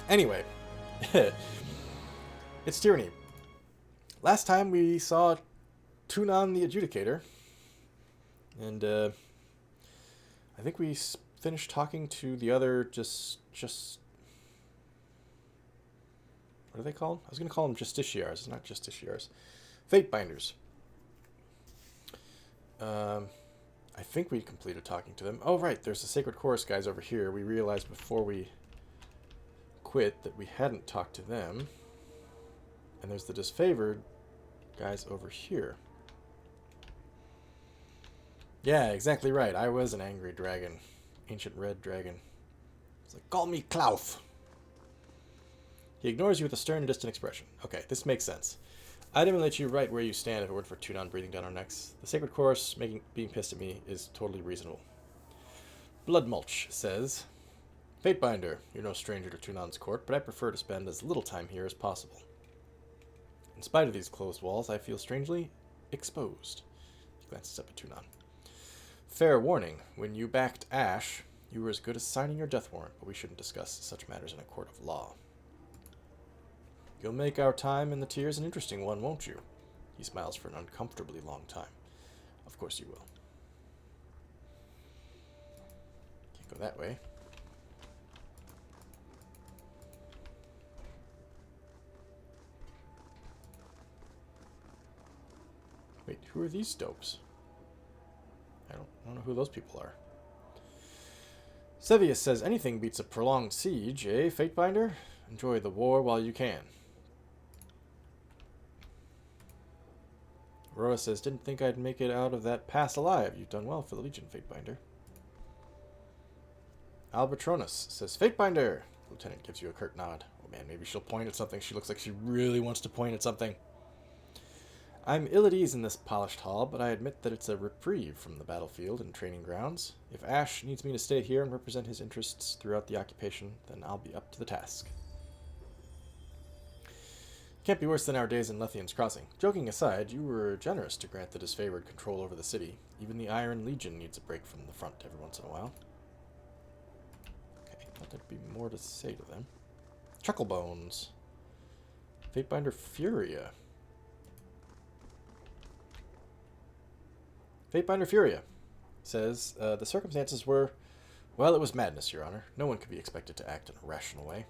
Anyway, it's Tyranny. Last time we saw Tunon the Adjudicator, and I think we finished talking to the other just what are they called? I was going to call them Justiciars. It's not Justiciars. Fate Binders. I think we completed talking to them. Oh, right. There's the Sacred Chorus guys over here. We realized before we quit that we hadn't talked to them. And there's the Disfavored guys over here. Yeah, exactly right. I was an angry dragon. Ancient red dragon. It's like, call me Klauf. He ignores you with a stern and distant expression. Okay, this makes sense. I'd even let you right where you stand if it weren't for Tunon breathing down our necks. The Sacred Chorus being pissed at me is totally reasonable. Blood Mulch says, Fatebinder, you're no stranger to Tunon's court, but I prefer to spend as little time here as possible. In spite of these closed walls, I feel strangely exposed. He glances up at Tunon. Fair warning, when you backed Ash, you were as good as signing your death warrant, but we shouldn't discuss such matters in a court of law. You'll make our time in the Tears an interesting one, won't you? He smiles for an uncomfortably long time. Of course you will. Can't go that way. Wait, who are these dopes? I don't know who those people are. Sevius says anything beats a prolonged siege, eh, Fatebinder? Enjoy the war while you can. Aurora says, didn't think I'd make it out of that pass alive. You've done well for the Legion, Fatebinder. Albatronus says, Fatebinder! Lieutenant gives you a curt nod. Oh man, maybe she'll point at something. She looks like she really wants to point at something. I'm ill at ease in this polished hall, but I admit that it's a reprieve from the battlefield and training grounds. If Ash needs me to stay here and represent his interests throughout the occupation, then I'll be up to the task. Can't be worse than our days in Lethian's Crossing. Joking aside, you were generous to grant the Disfavored control over the city. Even the Iron Legion needs a break from the front every once in a while. Okay, thought there'd be more to say to them. Chucklebones. Fatebinder Furia. Fatebinder Furia says, the circumstances were, well, it was madness, Your Honor. No one could be expected to act in a rational way.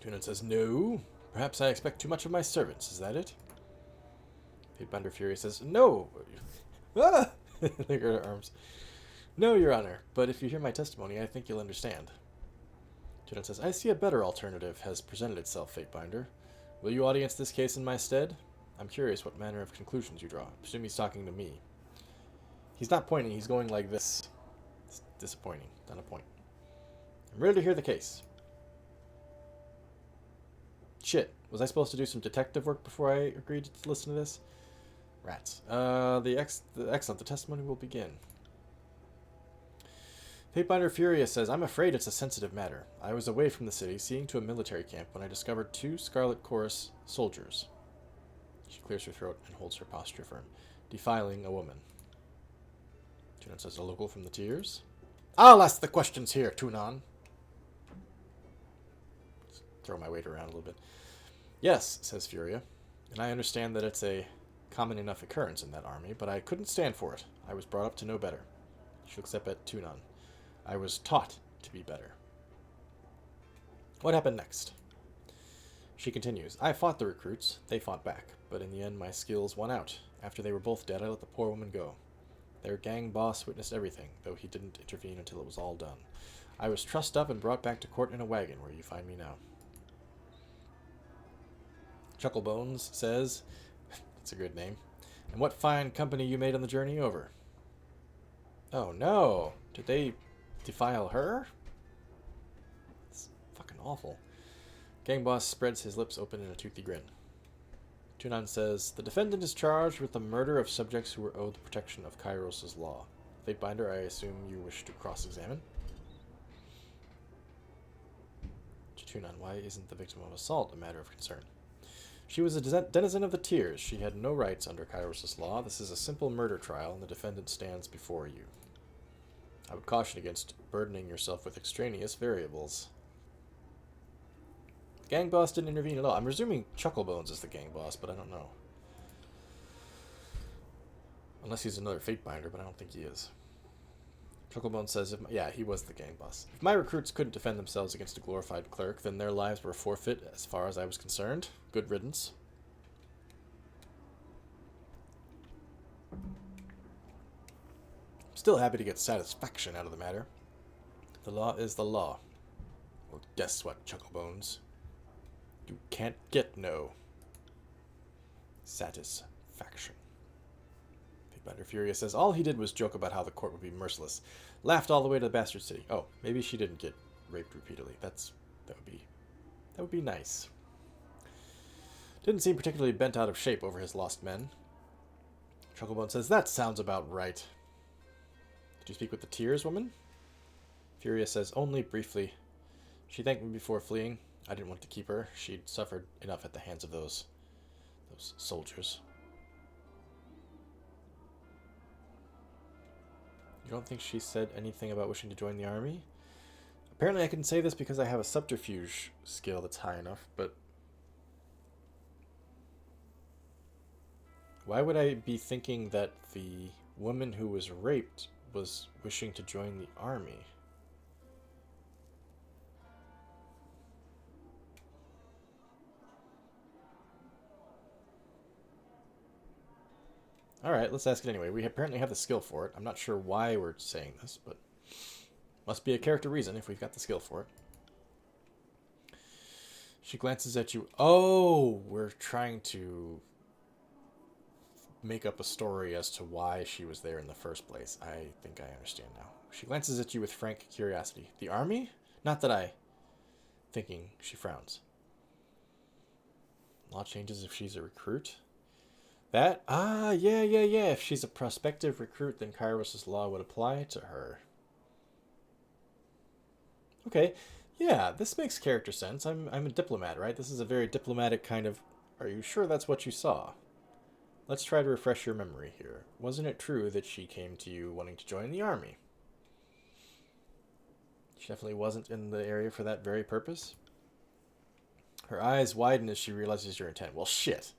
Tunon says, no. Perhaps I expect too much of my servants, is that it? Fatebinder Fury says, no! Ah! Look at her arms. No, Your Honor, but if you hear my testimony, I think you'll understand. Tunon says, I see a better alternative has presented itself, Fatebinder. Will you audience this case in my stead? I'm curious what manner of conclusions you draw. I presume he's talking to me. He's not pointing, he's going like this. It's disappointing, not a point. I'm ready to hear the case. Shit, was I supposed to do some detective work before I agreed to listen to this? Rats. Excellent, the testimony will begin. Fatebinder Furia says, I'm afraid it's a sensitive matter. I was away from the city, seeing to a military camp, when I discovered 2 Scarlet Chorus soldiers. She clears her throat and holds her posture firm, defiling a woman. Tunon says, a local from the Tears? I'll ask the questions here, Tunon. Throw my weight around a little bit. Yes, says Furia, and I understand that it's a common enough occurrence in that army, but I couldn't stand for it. I was brought up to know better. She looks up at Tunon. I was taught to be better. What happened next? She continues, I fought the recruits. They fought back, but in the end my skills won out. After they were both dead, I let the poor woman go. Their gang boss witnessed everything, though he didn't intervene until it was all done. I was trussed up and brought back to court in a wagon, where you find me now. Chucklebones says, that's a good name, and what fine company you made on the journey over. Oh no, did they defile her? It's fucking awful. Gang boss spreads his lips open in a toothy grin. Tunon says, the defendant is charged with the murder of subjects who were owed the protection of Kairos' law. Fatebinder, I assume you wish to cross-examine. Tunon, why isn't the victim of assault a matter of concern? She was a denizen of the Tears. She had no rights under Kairos' law. This is a simple murder trial, and the defendant stands before you. I would caution against burdening yourself with extraneous variables. Gang boss didn't intervene at all. I'm presuming Chucklebones is the gang boss, but I don't know. Unless he's another Fatebinder, but I don't think he is. Chucklebones says, yeah, he was the gang boss. If my recruits couldn't defend themselves against a glorified cleric, then their lives were forfeit as far as I was concerned. Good riddance. Still happy to get satisfaction out of the matter. The law is the law. Well, guess what, Chucklebones? You can't get no satisfaction. Fatebinder Furious says, all he did was joke about how the court would be merciless. Laughed all the way to the bastard city. Oh, maybe she didn't get raped repeatedly. That would be nice. Didn't seem particularly bent out of shape over his lost men. Chucklebone says, that sounds about right. Did you speak with the Tears woman? Furious says, only briefly. She thanked me before fleeing. I didn't want to keep her. She'd suffered enough at the hands of those soldiers. You don't think she said anything about wishing to join the army? Apparently I can say this because I have a subterfuge skill that's high enough, but why would I be thinking that the woman who was raped was wishing to join the army? Alright, let's ask it anyway. We apparently have the skill for it. I'm not sure why we're saying this, but must be a character reason if we've got the skill for it. She glances at you. Oh, we're trying to make up a story as to why she was there in the first place. I think I understand now. She glances at you with frank curiosity. The army? Not that I... Thinking, she frowns. Law changes if she's a recruit? That? Ah, yeah. If she's a prospective recruit, then Kairos' law would apply to her. Okay, yeah, this makes character sense. I'm a diplomat, right? This is a very diplomatic kind of... Are you sure that's what you saw? Let's try to refresh your memory here. Wasn't it true that she came to you wanting to join the army? She definitely wasn't in the area for that very purpose. Her eyes widen as she realizes your intent. Well, shit.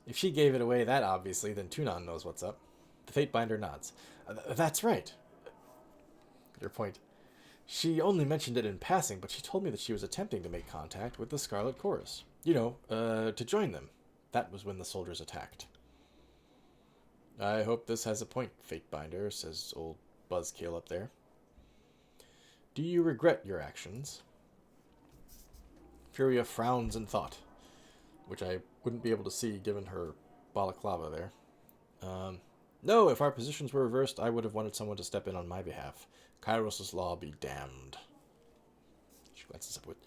If she gave it away that obviously, then Tunon knows what's up. The Fatebinder nods. That's right. Your point. She only mentioned it in passing, but she told me that she was attempting to make contact with the Scarlet Chorus. You know, to join them. That was when the soldiers attacked. I hope this has a point, Fatebinder, says old Buzzkill up there. Do you regret your actions? Furia frowns in thought, which I wouldn't be able to see given her balaclava there. No, if our positions were reversed, I would have wanted someone to step in on my behalf. Kairos' law be damned. She glances up with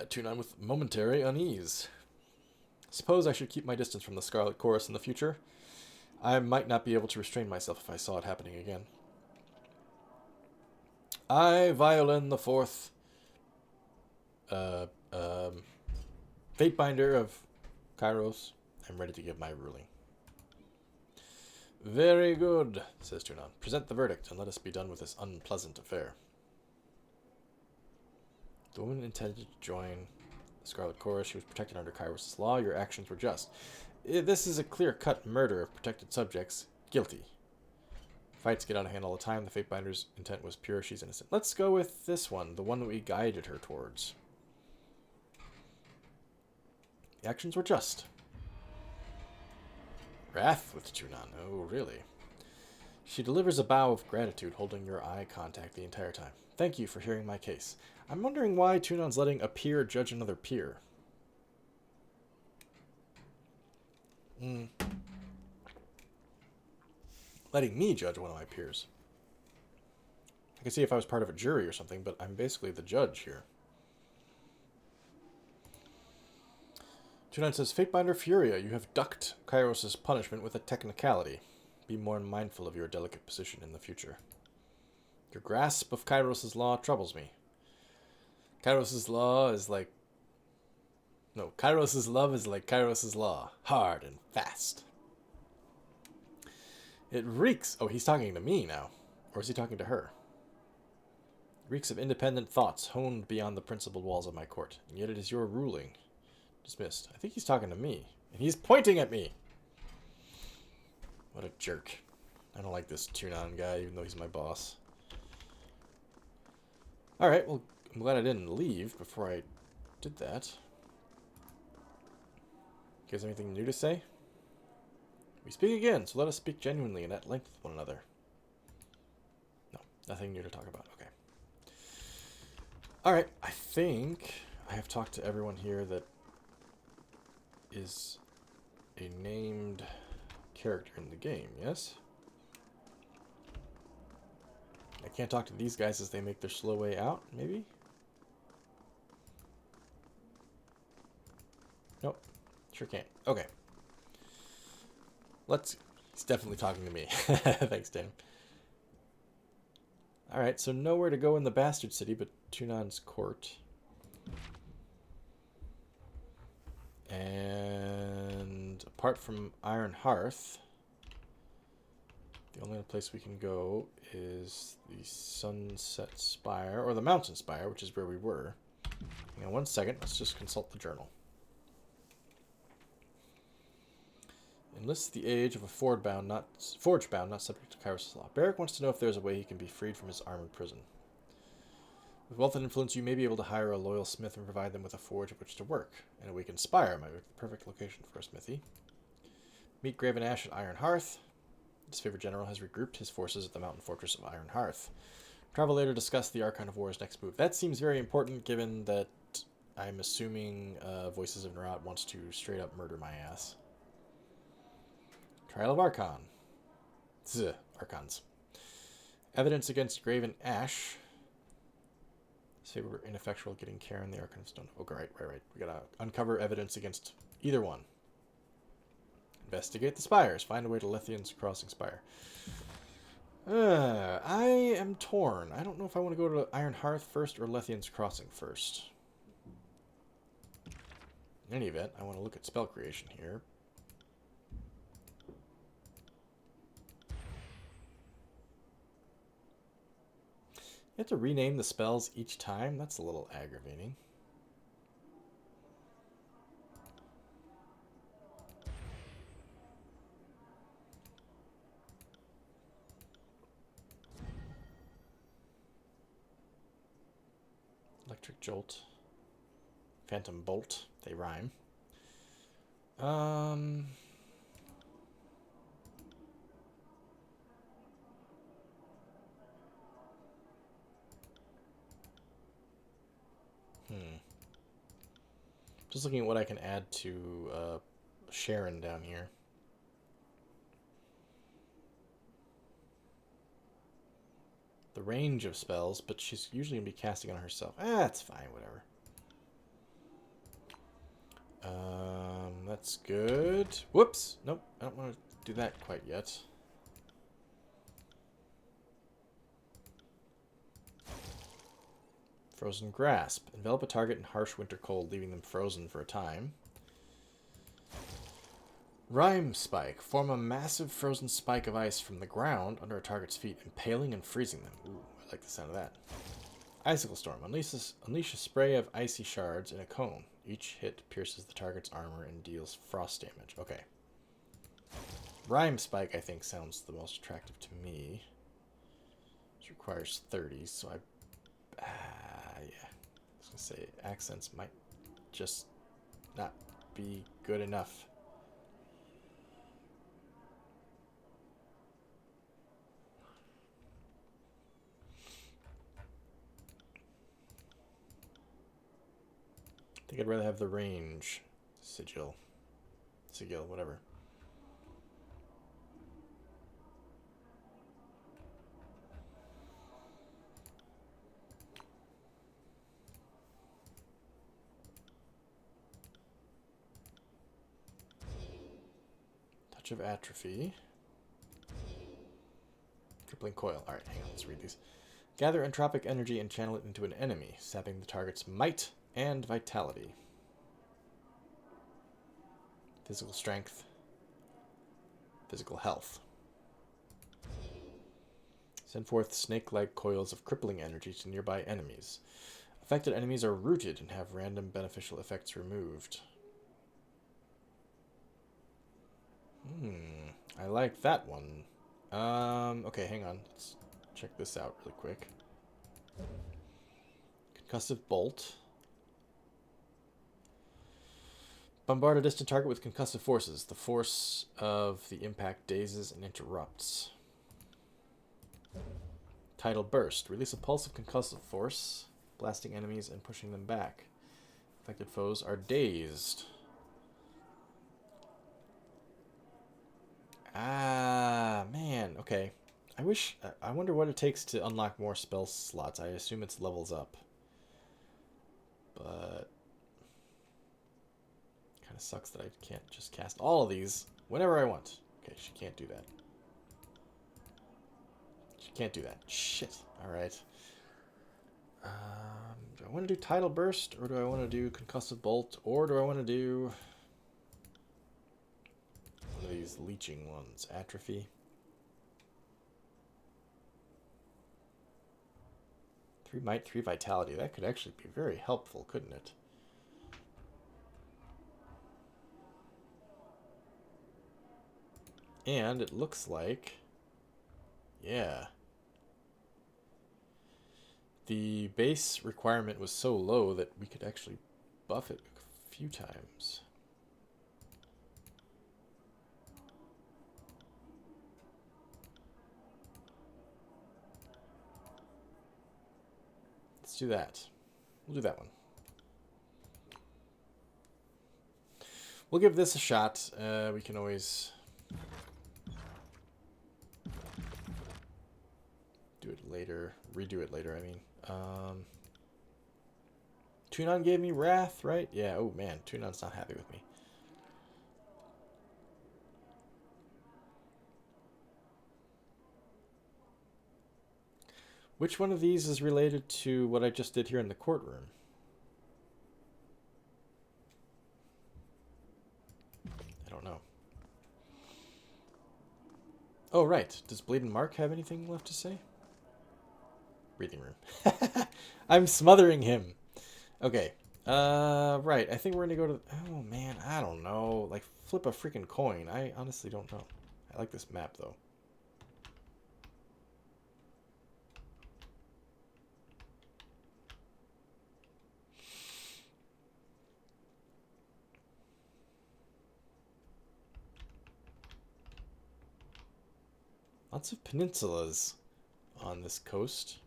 Tunon with momentary unease. Suppose I should keep my distance from the Scarlet Chorus in the future. I might not be able to restrain myself if I saw it happening again. I, Violin the Fourth, Fatebinder of Kairos, am ready to give my ruling. Very good, says Tunon. Present the verdict, and let us be done with this unpleasant affair. The woman intended to join the Scarlet Chorus. She was protected under Kairos' law. Your actions were just. This is a clear-cut murder of protected subjects. Guilty. Fights get out of hand all the time. The Fatebinder's intent was pure. She's innocent. Let's go with this one, the one that we guided her towards. The actions were just. Wrath with Tunon. Oh, really? She delivers a bow of gratitude, holding your eye contact the entire time. Thank you for hearing my case. I'm wondering why Tunon's letting a peer judge another peer. Letting me judge one of my peers. I could see if I was part of a jury or something, but I'm basically the judge here. Tunon says, Fatebinder Furia, you have ducked Kairos' punishment with a technicality. Be more mindful of your delicate position in the future. Your grasp of Kairos' law troubles me. Kairos' law is like... No, Kairos' love is like Kairos' law. Hard and fast. It reeks... Oh, he's talking to me now. Or is he talking to her? Reeks of independent thoughts honed beyond the principled walls of my court, and yet it is your ruling. Dismissed. I think he's talking to me, and he's pointing at me. What a jerk. I don't like this Tunon guy, even though he's my boss. Alright, well, I'm glad I didn't leave before I did that. You guys have anything new to say? We speak again, so let us speak genuinely and at length with one another. No, nothing new to talk about. Okay. Alright, I think I have talked to everyone here that is a named character in the game, yes? I can't talk to these guys as they make their slow way out, maybe? Nope. Sure can't. Okay. He's definitely talking to me. Thanks, Dan. Alright, so nowhere to go in the Bastard City but Tunon's court. And apart from Iron Hearth, the only other place we can go is the Sunset Spire, or the Mountain Spire, which is where we were. Hang on 1 second, let's just consult the journal. Enlists the age of a forge-bound, not subject to Kairos' law. Barrick wants to know if there's a way he can be freed from his armored prison. With wealth and influence, you may be able to hire a loyal smith and provide them with a forge at which to work. And a weakened spire might be the perfect location for a smithy. Meet Graven Ash at Iron Hearth. His favorite general has regrouped his forces at the mountain fortress of Iron Hearth. Travel later to discuss the Archon of War's next move. That seems very important, given that I'm assuming Voices of Nerat wants to straight up murder my ass. Trial of Archon. Archons. Evidence against Graven Ash. Say we're ineffectual at getting Karen the Archon of Stone. Okay, right. We gotta uncover evidence against either one. Investigate the spires. Find a way to Lethian's Crossing Spire. I am torn. I don't know if I want to go to Iron Hearth first or Lethian's Crossing first. In any event, I want to look at spell creation here. You have to rename the spells each time? That's a little aggravating. Electric Jolt. Phantom Bolt. They rhyme. Just looking at what I can add to Sharon down here. The range of spells, but she's usually going to be casting on herself. That's fine, whatever. That's good. Whoops! Nope, I don't want to do that quite yet. Frozen Grasp. Envelop a target in harsh winter cold, leaving them frozen for a time. Rime Spike. Form a massive frozen spike of ice from the ground under a target's feet, impaling and freezing them. Ooh, I like the sound of that. Icicle Storm. Unleash a spray of icy shards in a cone. Each hit pierces the target's armor and deals frost damage. Okay. Rime Spike, I think, sounds the most attractive to me. Which requires 30, so yeah. I was going to say, accents might just not be good enough. I think I'd rather have the range. Sigil, whatever. Touch of Atrophy. Crippling Coil. Alright, hang on, let's read these. Gather entropic energy and channel it into an enemy, sapping the target's might and vitality. Physical strength. Physical health. Send forth snake-like coils of crippling energy to nearby enemies. Affected enemies are rooted and have random beneficial effects removed. I like that one. Okay, hang on. Let's check this out really quick. Concussive Bolt. Bombard a distant target with concussive forces. The force of the impact dazes and interrupts. Tidal Burst. Release a pulse of concussive force, blasting enemies and pushing them back. Affected foes are dazed. Ah, man. Okay. I wonder what it takes to unlock more spell slots. I assume it's levels up. But kind of sucks that I can't just cast all of these whenever I want. Okay, she can't do that. She can't do that. Shit. Alright. Do I want to do Tidal Burst, or do I want to do Concussive Bolt, or do I want to do one of these leeching ones? Atrophy. 3 Might, 3 Vitality. That could actually be very helpful, couldn't it? And it looks like... yeah. The base requirement was so low that we could actually buff it a few times. Let's do that. We'll do that one. We'll give this a shot. We can always do it later. Redo it later, I mean. Tunon gave me Wrath, right? Yeah, oh man, Tunon's not happy with me. Which one of these is related to what I just did here in the courtroom? I don't know. Oh, right. Does Bleed and Mark have anything left to say? Breathing room. I'm smothering him. Okay. Right. I think we're going to go to... oh, man. I don't know. Like, flip a freaking coin. I honestly don't know. I like this map, though. Lots of peninsulas on this coast.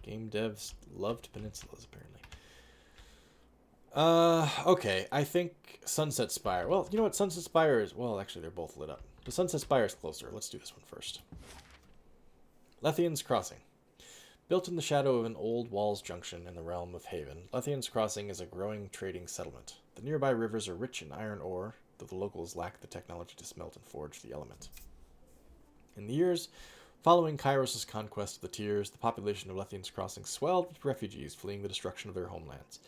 Game devs loved peninsulas, apparently. Okay. I think Sunset Spire. Well, you know what? Sunset Spire is... well, actually, they're both lit up. The Sunset Spire is closer. Let's do this one first. Lethian's Crossing. Built in the shadow of an old Walls Junction in the realm of Haven, Lethian's Crossing is a growing trading settlement. The nearby rivers are rich in iron ore, though the locals lack the technology to smelt and forge the element. In the years following Kairos' conquest of the Tiers, the population of Lethian's Crossing swelled with refugees fleeing the destruction of their homelands.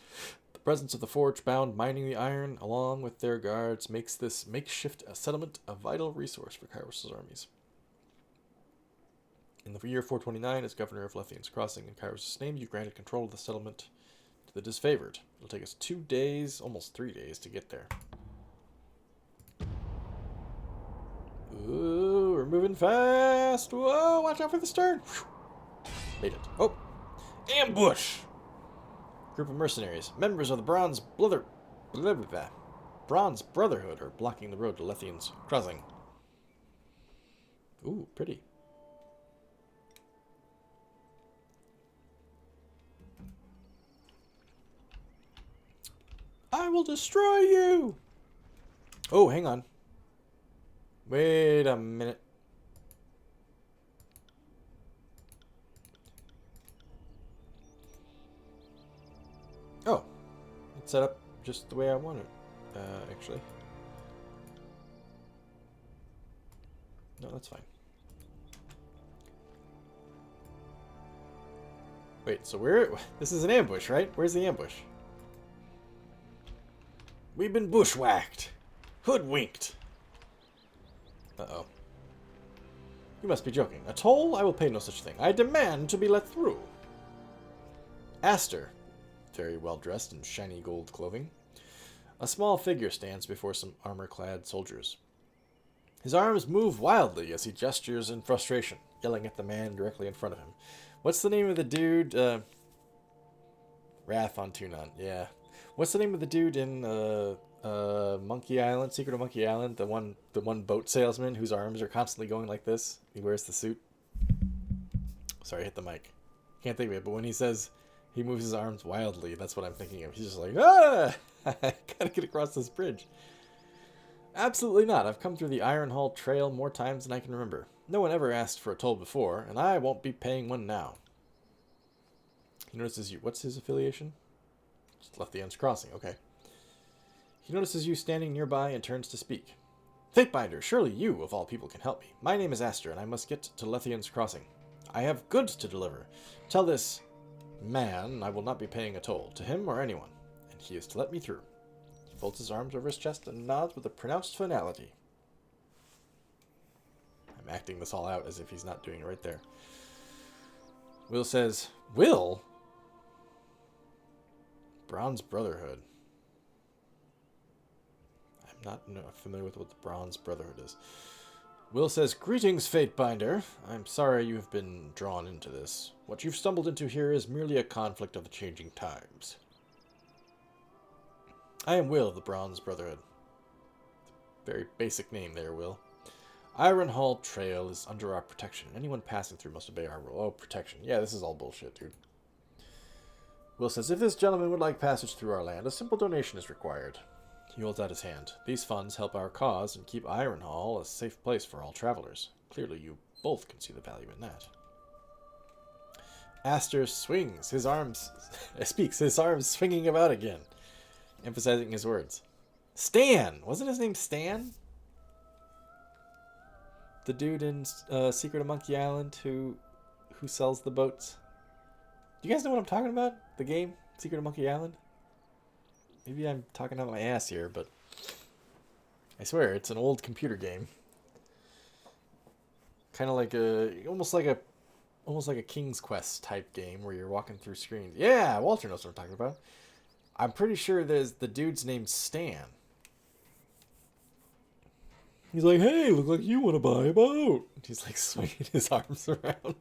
The presence of the forge-bound mining the iron, along with their guards, makes this makeshift settlement a vital resource for Kairos' armies. In the year 429, as governor of Lethian's Crossing in Kairos' name, you granted control of the settlement to the disfavored. It'll take us 2 days, almost 3 days, to get there. Ooh, we're moving fast. Whoa, watch out for the stern. Whew. Made it. Oh, ambush. Group of mercenaries, members of the Bronze Brotherhood, are blocking the road to Lethian's Crossing. Ooh, pretty. I will destroy you. Oh, hang on. Wait a minute. Oh, it's set up just the way I want it, actually. No, that's fine. Wait, so this is an ambush, right? Where's the ambush? We've been bushwhacked. Hoodwinked. Uh-oh. You must be joking. A toll? I will pay no such thing. I demand to be let through. Aster, very well dressed in shiny gold clothing. A small figure stands before some armor-clad soldiers. His arms move wildly as he gestures in frustration, yelling at the man directly in front of him. What's the name of the dude? Wrath on Tunon, yeah. What's the name of the dude in Monkey Island, Secret of Monkey Island? The one boat salesman whose arms are constantly going like this. He wears the suit. Sorry, I hit the mic. Can't think of it, but when he says he moves his arms wildly, that's what I'm thinking of. He's just like, ah! I gotta get across this bridge. Absolutely not. I've come through the Iron Hall Trail more times than I can remember. No one ever asked for a toll before, and I won't be paying one now. He notices you. What's his affiliation? Just Lethian's Crossing. Okay. He notices you standing nearby and turns to speak. Fatebinder, surely you, of all people, can help me. My name is Aster, and I must get to Lethian's Crossing. I have goods to deliver. Tell this man I will not be paying a toll, to him or anyone, and he is to let me through. He folds his arms over his chest and nods with a pronounced finality. I'm acting this all out as if he's not doing it right there. Will says, Will? Bronze Brotherhood. I'm not familiar with what the Bronze Brotherhood is. Will says, Greetings, Fatebinder. I'm sorry you have been drawn into this. What you've stumbled into here is merely a conflict of the changing times. I am Will of the Bronze Brotherhood. Very basic name there, Will. Iron Hall Trail is under our protection. Anyone passing through must obey our rule. Oh, protection. Yeah, this is all bullshit, dude. Will says, if this gentleman would like passage through our land, a simple donation is required. He holds out his hand. These funds help our cause and keep Iron Hall a safe place for all travelers. Clearly, you both can see the value in that. Aster swings, his arms swinging about again, emphasizing his words. Stan! Wasn't his name Stan? The dude in Secret of Monkey Island who sells the boats. Do you guys know what I'm talking about? The game, Secret of Monkey Island? Maybe I'm talking out my ass here, but I swear it's an old computer game. Kind of like almost like a King's Quest type game where you're walking through screens. Yeah, Walter knows what I'm talking about. I'm pretty sure there's the dude's named Stan. He's like, hey, look like you want to buy a boat. He's like swinging his arms around.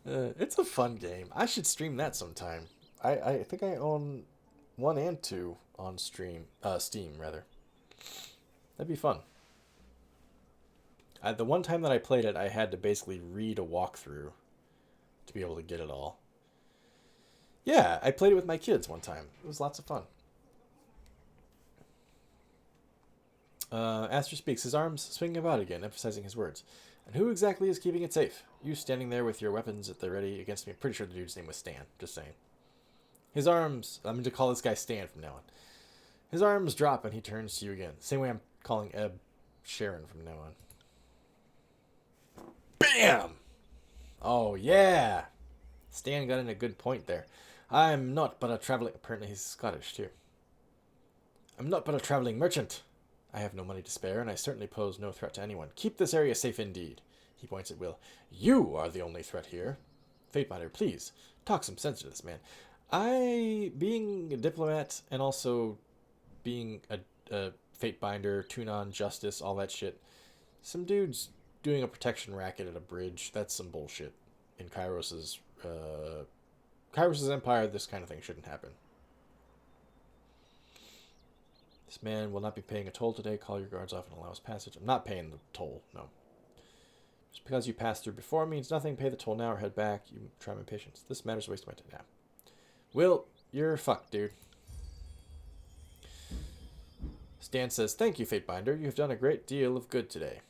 It's a fun game. I should stream that sometime. I think I own 1 and 2 on Steam, rather. That'd be fun. The one time that I played it, I had to basically read a walkthrough to be able to get it all. Yeah, I played it with my kids one time. It was lots of fun. Aster speaks, his arms swinging about again, emphasizing his words. And who exactly is keeping it safe? You standing there with your weapons at the ready against me. I'm pretty sure the dude's name was Stan, just saying. His arms, I'm going to call this guy Stan from now on. His arms drop and he turns to you again. Same way I'm calling Eb Sharon from now on. BAM! Oh, yeah! Stan got in a good point there. I'm not but a traveling... Apparently he's Scottish, too. I'm not but a traveling merchant. I have no money to spare, and I certainly pose no threat to anyone. Keep this area safe indeed. He points at Will. You are the only threat here. Fatebinder, please, talk some sense to this man. Being a diplomat and also being a Fatebinder, Tunon, Justice, all that shit, some dude's doing a protection racket at a bridge. That's some bullshit. In Kairos's empire, this kind of thing shouldn't happen. This man will not be paying a toll today. Call your guards off and allow us passage. I'm not paying the toll, no. Just because you passed through before means nothing. Pay the toll now or head back. You try my patience. This matter's a waste of my time now. Will, you're fucked, dude. Stan says, thank you, Fatebinder. You have done a great deal of good today.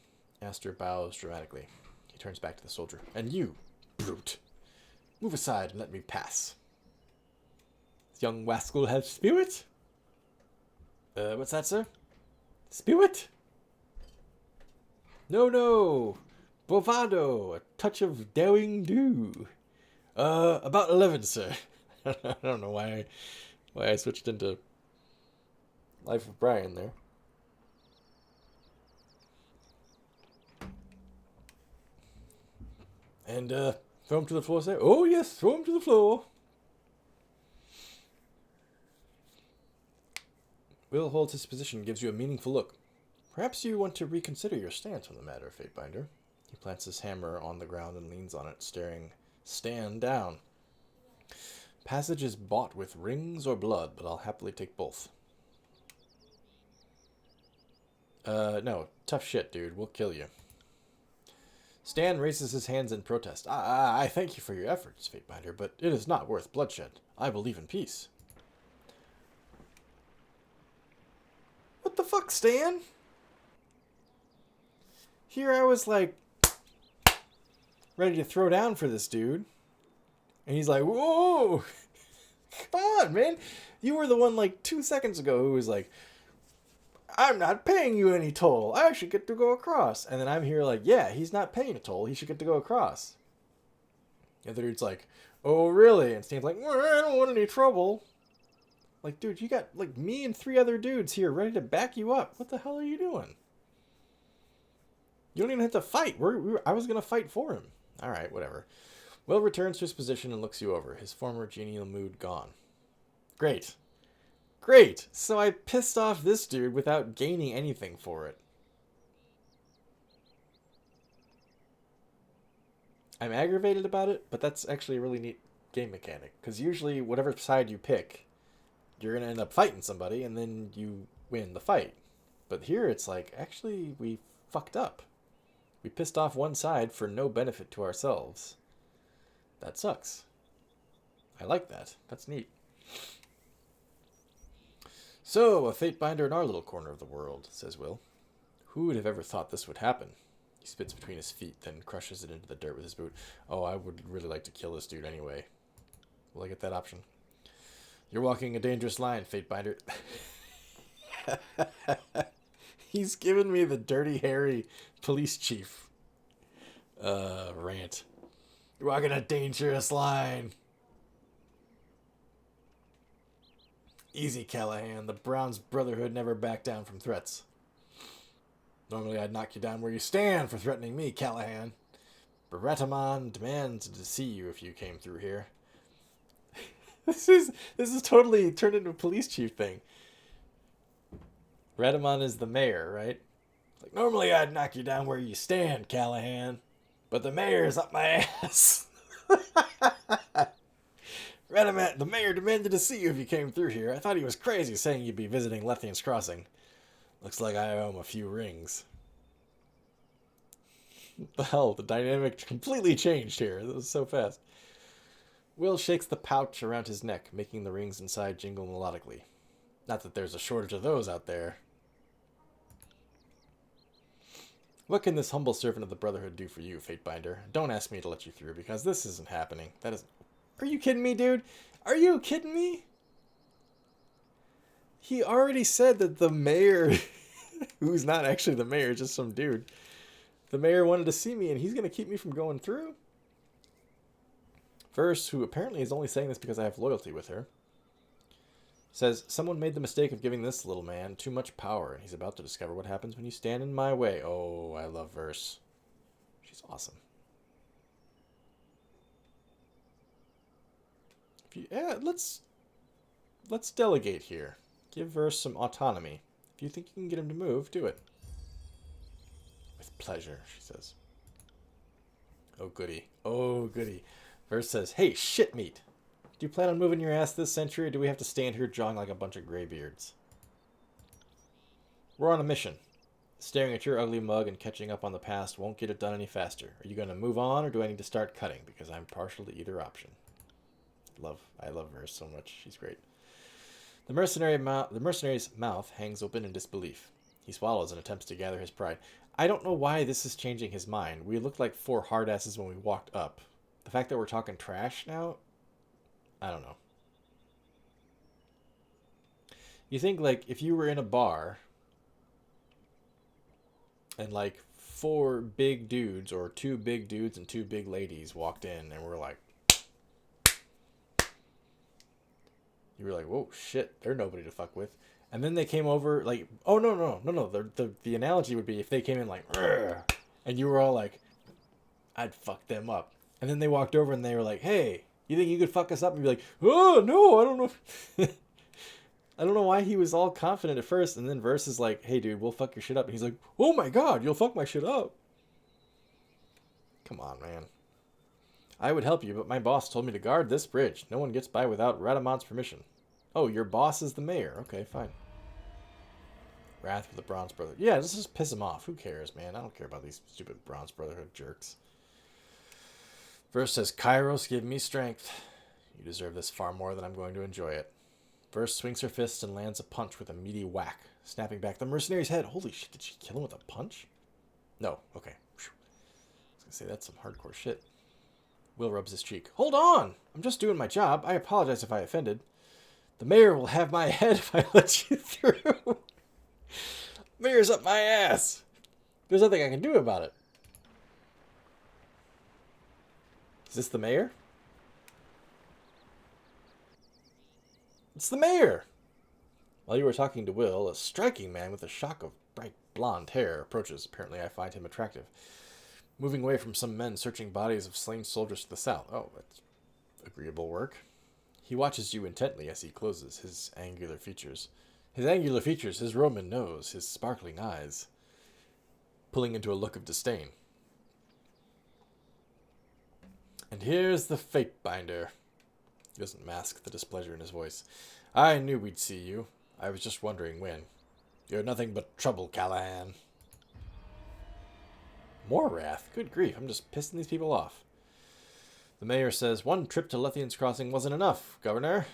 Aster bows dramatically. He turns back to the soldier. And you, brute, move aside and let me pass. This young rascal has spirit? What's that, sir? Spirit? No. Bravado. A touch of daring do. About 11, sir. I don't know why I switched into Life of Brian there. And, throw him to the floor, say, oh yes, throw him to the floor. Will holds his position and gives you a meaningful look. Perhaps you want to reconsider your stance on the matter, Fatebinder. He plants his hammer on the ground and leans on it, staring Stan down. Passage is bought with rings or blood, but I'll happily take both. No. Tough shit, dude. We'll kill you. Stan raises his hands in protest. I thank you for your efforts, Fatebinder, but it is not worth bloodshed. I believe in peace. What the fuck, Stan? Here I was, like, ready to throw down for this dude. And he's like, whoa! Come on, man. You were the one, like, 2 seconds ago who was like, I'm not paying you any toll. I should get to go across. And then I'm here like, yeah, he's not paying a toll. He should get to go across. The other dude's like, oh, really? And Stan's like, well, I don't want any trouble. Like, dude, you got, like, me and 3 other dudes here ready to back you up. What the hell are you doing? You don't even have to fight. I was going to fight for him. All right, whatever. Will returns to his position and looks you over, his former genial mood gone. Great. Great! So I pissed off this dude without gaining anything for it. I'm aggravated about it, but that's actually a really neat game mechanic. Because usually, whatever side you pick, you're going to end up fighting somebody, and then you win the fight. But here it's like, actually, we fucked up. We pissed off one side for no benefit to ourselves. That sucks. I like that. That's neat. So, a Fatebinder in our little corner of the world, says Will. Who would have ever thought this would happen? He spits between his feet, then crushes it into the dirt with his boot. Oh, I would really like to kill this dude anyway. Will I get that option? You're walking a dangerous line, Fatebinder. He's giving me the Dirty Harry police chief rant. You're walking a dangerous line. Easy, Callahan. The Browns Brotherhood never back down from threats. Normally I'd knock you down where you stand for threatening me, Callahan. But Ratamon demands to see you if you came through here. This is totally turned into a police chief thing. Ratamon is the mayor, right? Like, normally I'd knock you down where you stand, Callahan. But the mayor's up my ass. Ratamon, the mayor demanded to see you if you came through here. I thought he was crazy saying you'd be visiting Lethian's Crossing. Looks like I owe him a few rings. What the hell? The dynamic completely changed here. That was so fast. Will shakes the pouch around his neck, making the rings inside jingle melodically. Not that there's a shortage of those out there. What can this humble servant of the Brotherhood do for you, Fatebinder? Don't ask me to let you through, because this isn't happening. That is... Are you kidding me, dude? Are you kidding me? He already said that the mayor, who's not actually the mayor, just some dude, the mayor wanted to see me and he's going to keep me from going through? Verse, who apparently is only saying this because I have loyalty with her, says, someone made the mistake of giving this little man too much power, and he's about to discover what happens when you stand in my way. Oh, I love Verse. She's awesome. Yeah, let's delegate here. Give Verse some autonomy. If you think you can get him to move, do it. With pleasure, she says. Oh, goody. Oh, goody. Verse says, hey, shit meat. Do you plan on moving your ass this century, or do we have to stand here jawing like a bunch of graybeards? We're on a mission. Staring at your ugly mug and catching up on the past won't get it done any faster. Are you going to move on, or do I need to start cutting? Because I'm partial to either option. I love her so much. She's great. The mercenary's mouth hangs open in disbelief. He swallows and attempts to gather his pride. I don't know why this is changing his mind. We looked like 4 hardasses when we walked up. The fact that we're talking trash now, I don't know. You think, like, if you were in a bar and, like, 4 big dudes or 2 big dudes and 2 big ladies walked in and were like, you were like, whoa, shit, they're nobody to fuck with. And then they came over, like, oh, no. The analogy would be if they came in like, and you were all like, I'd fuck them up. And then they walked over and they were like, hey, you think you could fuck us up? And be like, oh, no, I don't know. I don't know why he was all confident at first. And then Verse is like, hey, dude, we'll fuck your shit up. And he's like, oh, my God, you'll fuck my shit up. Come on, man. I would help you, but my boss told me to guard this bridge. No one gets by without Radamon's permission. Oh, your boss is the mayor. Okay, fine. Wrath with the Bronze Brother. Yeah, let's just piss him off. Who cares, man? I don't care about these stupid Bronze Brotherhood jerks. Verse says, Kairos, give me strength. You deserve this far more than I'm going to enjoy it. Verse swings her fist and lands a punch with a meaty whack, snapping back the mercenary's head. Holy shit, did she kill him with a punch? No, okay. I was going to say, that's some hardcore shit. Will rubs his cheek. Hold on! I'm just doing my job. I apologize if I offended. The mayor will have my head if I let you through. Mayor's up my ass. There's nothing I can do about it. Is this the mayor? It's the mayor! While you were talking to Will, a striking man with a shock of bright blonde hair approaches. Apparently I find him attractive. Moving away from some men searching bodies of slain soldiers to the south. Oh, that's agreeable work. He watches you intently as he closes his angular features. His Roman nose, his sparkling eyes, pulling into a look of disdain. And here's the Fate Binder. He doesn't mask the displeasure in his voice. I knew we'd see you. I was just wondering when. You're nothing but trouble, Callahan. More wrath? Good grief, I'm just pissing these people off. The mayor says, one trip to Lethian's Crossing wasn't enough, Governor.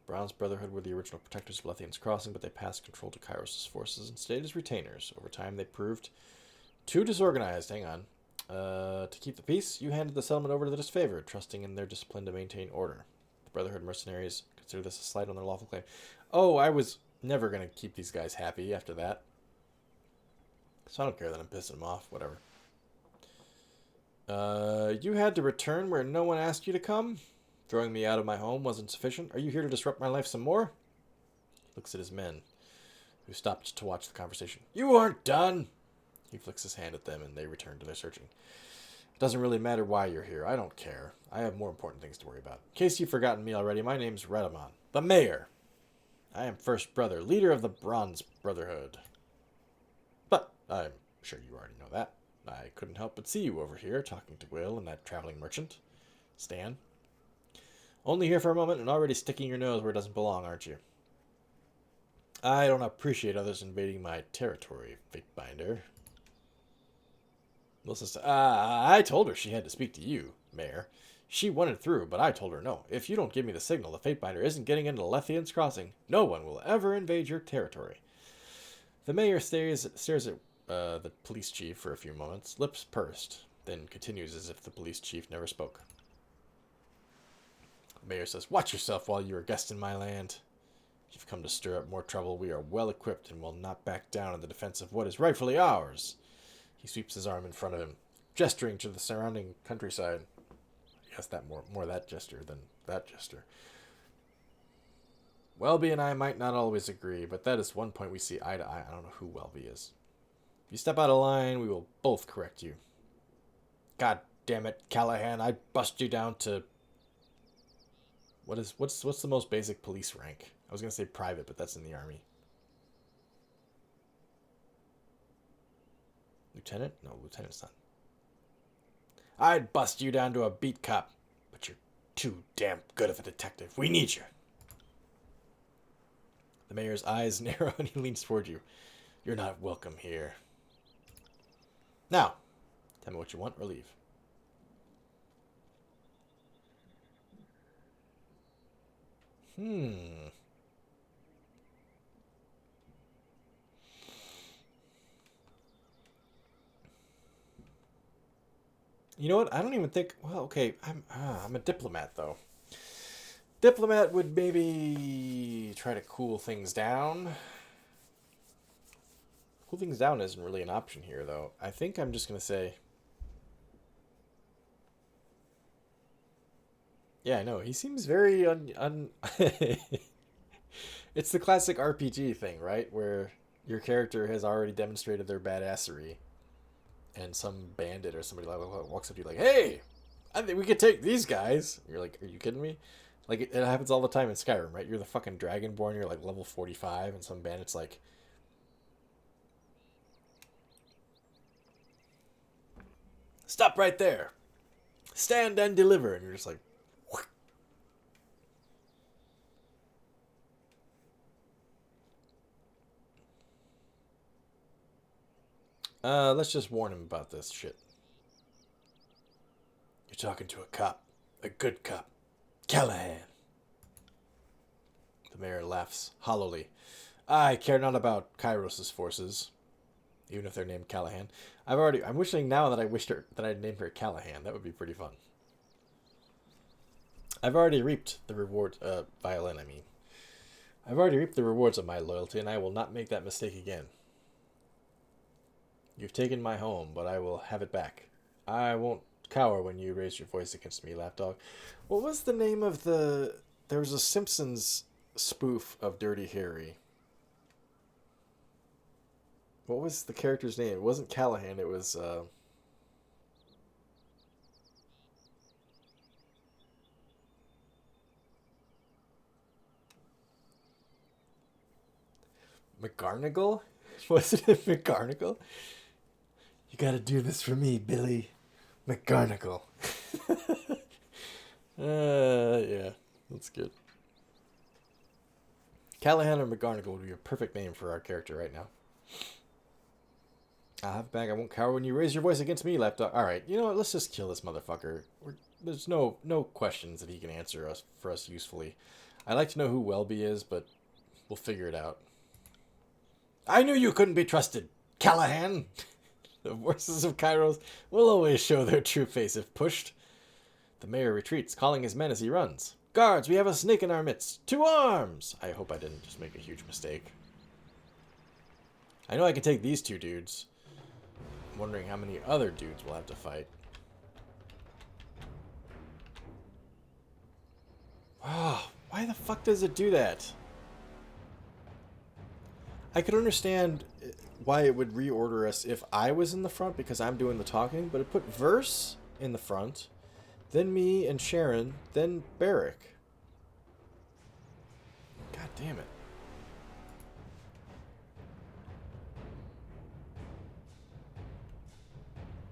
Bronze Brotherhood were the original protectors of Lethian's Crossing, but they passed control to Kairos' forces and stayed as retainers. Over time, they proved too disorganized. Hang on. To keep the peace, you handed the settlement over to the disfavored, trusting in their discipline to maintain order. The Brotherhood mercenaries consider this a slight on their lawful claim. Oh, I was never going to keep these guys happy after that. So I don't care that I'm pissing them off. Whatever. You had to return where no one asked you to come? Throwing me out of my home wasn't sufficient. Are you here to disrupt my life some more? He looks at his men, who stopped to watch the conversation. You aren't done! He flicks his hand at them, and they return to their searching. It doesn't really matter why you're here. I don't care. I have more important things to worry about. In case you've forgotten me already, my name's Redamon, the mayor. I am First Brother, leader of the Bronze Brotherhood. But I'm sure you already know that. I couldn't help but see you over here, talking to Will and that traveling merchant, Stan. Only here for a moment and already sticking your nose where it doesn't belong, aren't you? I don't appreciate others invading my territory, Fatebinder. Melissa says, I told her she had to speak to you, Mayor. She wanted through, but I told her no. If you don't give me the signal, the Fatebinder isn't getting into Lethian's Crossing. No one will ever invade your territory. The mayor stares at the police chief for a few moments, lips pursed, then continues as if the police chief never spoke. The mayor says, watch yourself while you are a guest in my land. If you've come to stir up more trouble, we are well equipped and will not back down in the defense of what is rightfully ours. He sweeps his arm in front of him, gesturing to the surrounding countryside. Yes, that more that gesture than that gesture. Welby and I might not always agree, but that is one point we see eye to eye. I don't know who Welby is. If you step out of line, we will both correct you. God damn it, Callahan, I'd bust you down to... What's the most basic police rank? I was going to say private, but that's in the army. Lieutenant? No, lieutenant's not. I'd bust you down to a beat cop, but you're too damn good of a detective. We need you. The mayor's eyes narrow and he leans toward you. You're not welcome here. Now, tell me what you want or leave. You know what? I don't even think... Well, okay. I'm a diplomat, though. Diplomat would maybe try to cool things down. Cool things down isn't really an option here, though. I think I'm just going to say... Yeah, I know. He seems very It's the classic RPG thing, right? Where your character has already demonstrated their badassery. and some bandit or somebody walks up to you like, "Hey, I think we could take these guys." You're like, "Are you kidding me?" Like, it happens all the time in Skyrim, right? You're the fucking Dragonborn, you're like level 45, and some bandit's like, "Stop right there. Stand and deliver." And you're just like, what? Let's just warn him about this shit. You're talking to a cop. A good cop. Callahan. The mayor laughs hollowly. I care not about Kairos' forces, even if they're named Callahan. I'm wishing now that I'd named her Callahan. That would be pretty fun. I've already reaped the rewards, Violin, I mean. I've already reaped the rewards of my loyalty, and I will not make that mistake again. You've taken my home, but I will have it back. I won't cower when you raise your voice against me, lapdog. What was the name of the... There was a Simpsons spoof of Dirty Harry. What was the character's name? It wasn't Callahan, it was... McGarnagle? Wasn't it McGarnagle? You gotta do this for me, Billy. McGarnagle. Yeah, that's good. Callahan or McGarnagle would be a perfect name for our character right now. I'll have back. I won't cower when you raise your voice against me, lapdog. Alright, you know what? Let's just kill this motherfucker. There's no questions that he can answer for us usefully. I'd like to know who Welby is, but we'll figure it out. I knew you couldn't be trusted, Callahan. The forces of Kairos will always show their true face if pushed. The mayor retreats, calling his men as he runs. Guards, we have a snake in our midst. To arms! I hope I didn't just make a huge mistake. I know I can take these two dudes. I'm wondering how many other dudes we'll have to fight. Oh, why the fuck does it do that? I could understand why it would reorder us if I was in the front because I'm doing the talking, but it put Verse in the front, then me and Sharon, then Barrick. God damn it.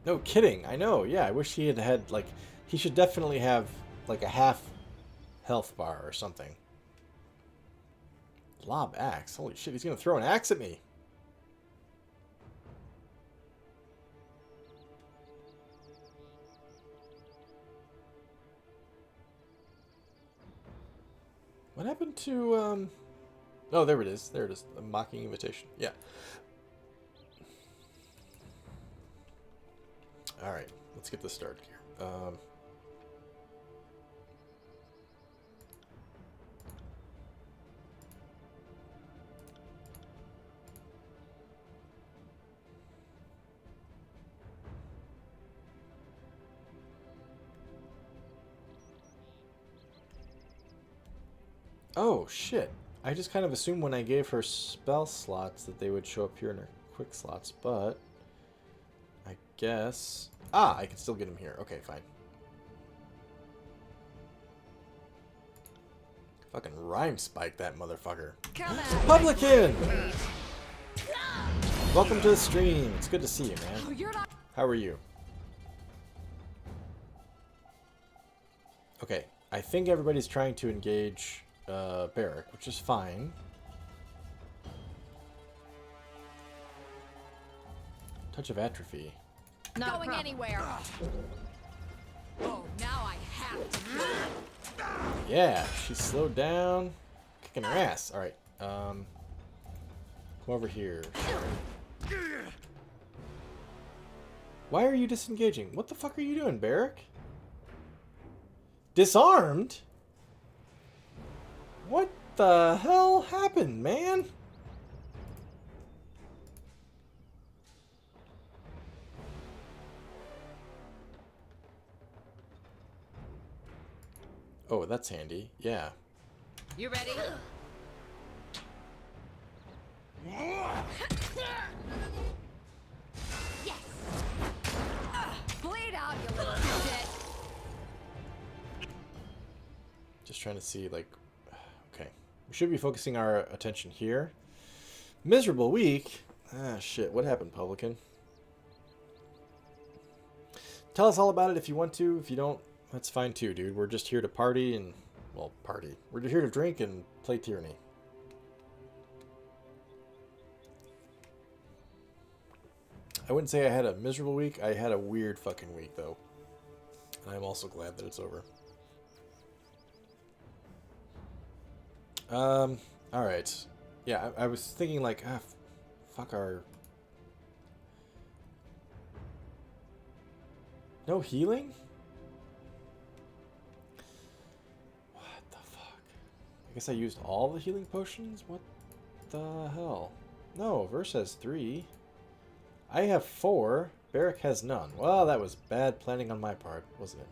No kidding. I know. Yeah, I wish he had like... He should definitely have like a half health bar or something. Lob axe. Holy shit, he's gonna throw an axe at me. What happened to, Oh, there it is. There it is. A mocking invitation. Yeah. Alright, let's get this started here. Oh, shit. I just kind of assumed when I gave her spell slots that they would show up here in her quick slots, but... I guess... Ah, I can still get them here. Okay, fine. Fucking rhyme spike that motherfucker. Publican! Welcome to the stream. It's good to see you, man. How are you? Okay, I think everybody's trying to engage Barrick, which is fine. Touch of atrophy. Not going anywhere. Oh, now I have to. Yeah, she's slowed down. Kicking her ass. Alright. Come over here. Why are you disengaging? What the fuck are you doing, Barrick? Disarmed? What the hell happened, man? Oh, that's handy. Yeah. You ready? Yes. Just trying to see, like... Okay. We should be focusing our attention here. Miserable week? Ah, shit. What happened, Publican? Tell us all about it if you want to. If you don't, that's fine too, dude. We're just here to party and... Well, party. We're here to drink and play Tyranny. I wouldn't say I had a miserable week. I had a weird fucking week, though. And I'm also glad that it's over. Alright. Yeah, I was thinking, like, fuck our... No healing? What the fuck? I guess I used all the healing potions? What the hell? No, Verse has 3. I have 4. Barrick has none. Well, that was bad planning on my part, wasn't it?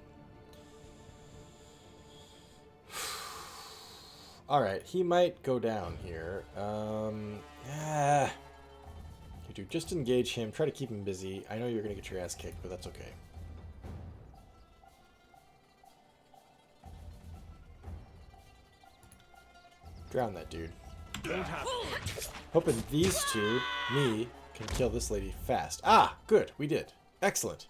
Alright, he might go down here. Dude, just engage him. Try to keep him busy. I know you're going to get your ass kicked, but that's okay. Drown that dude. Hoping these two, me, can kill this lady fast. Ah, good. We did. Excellent.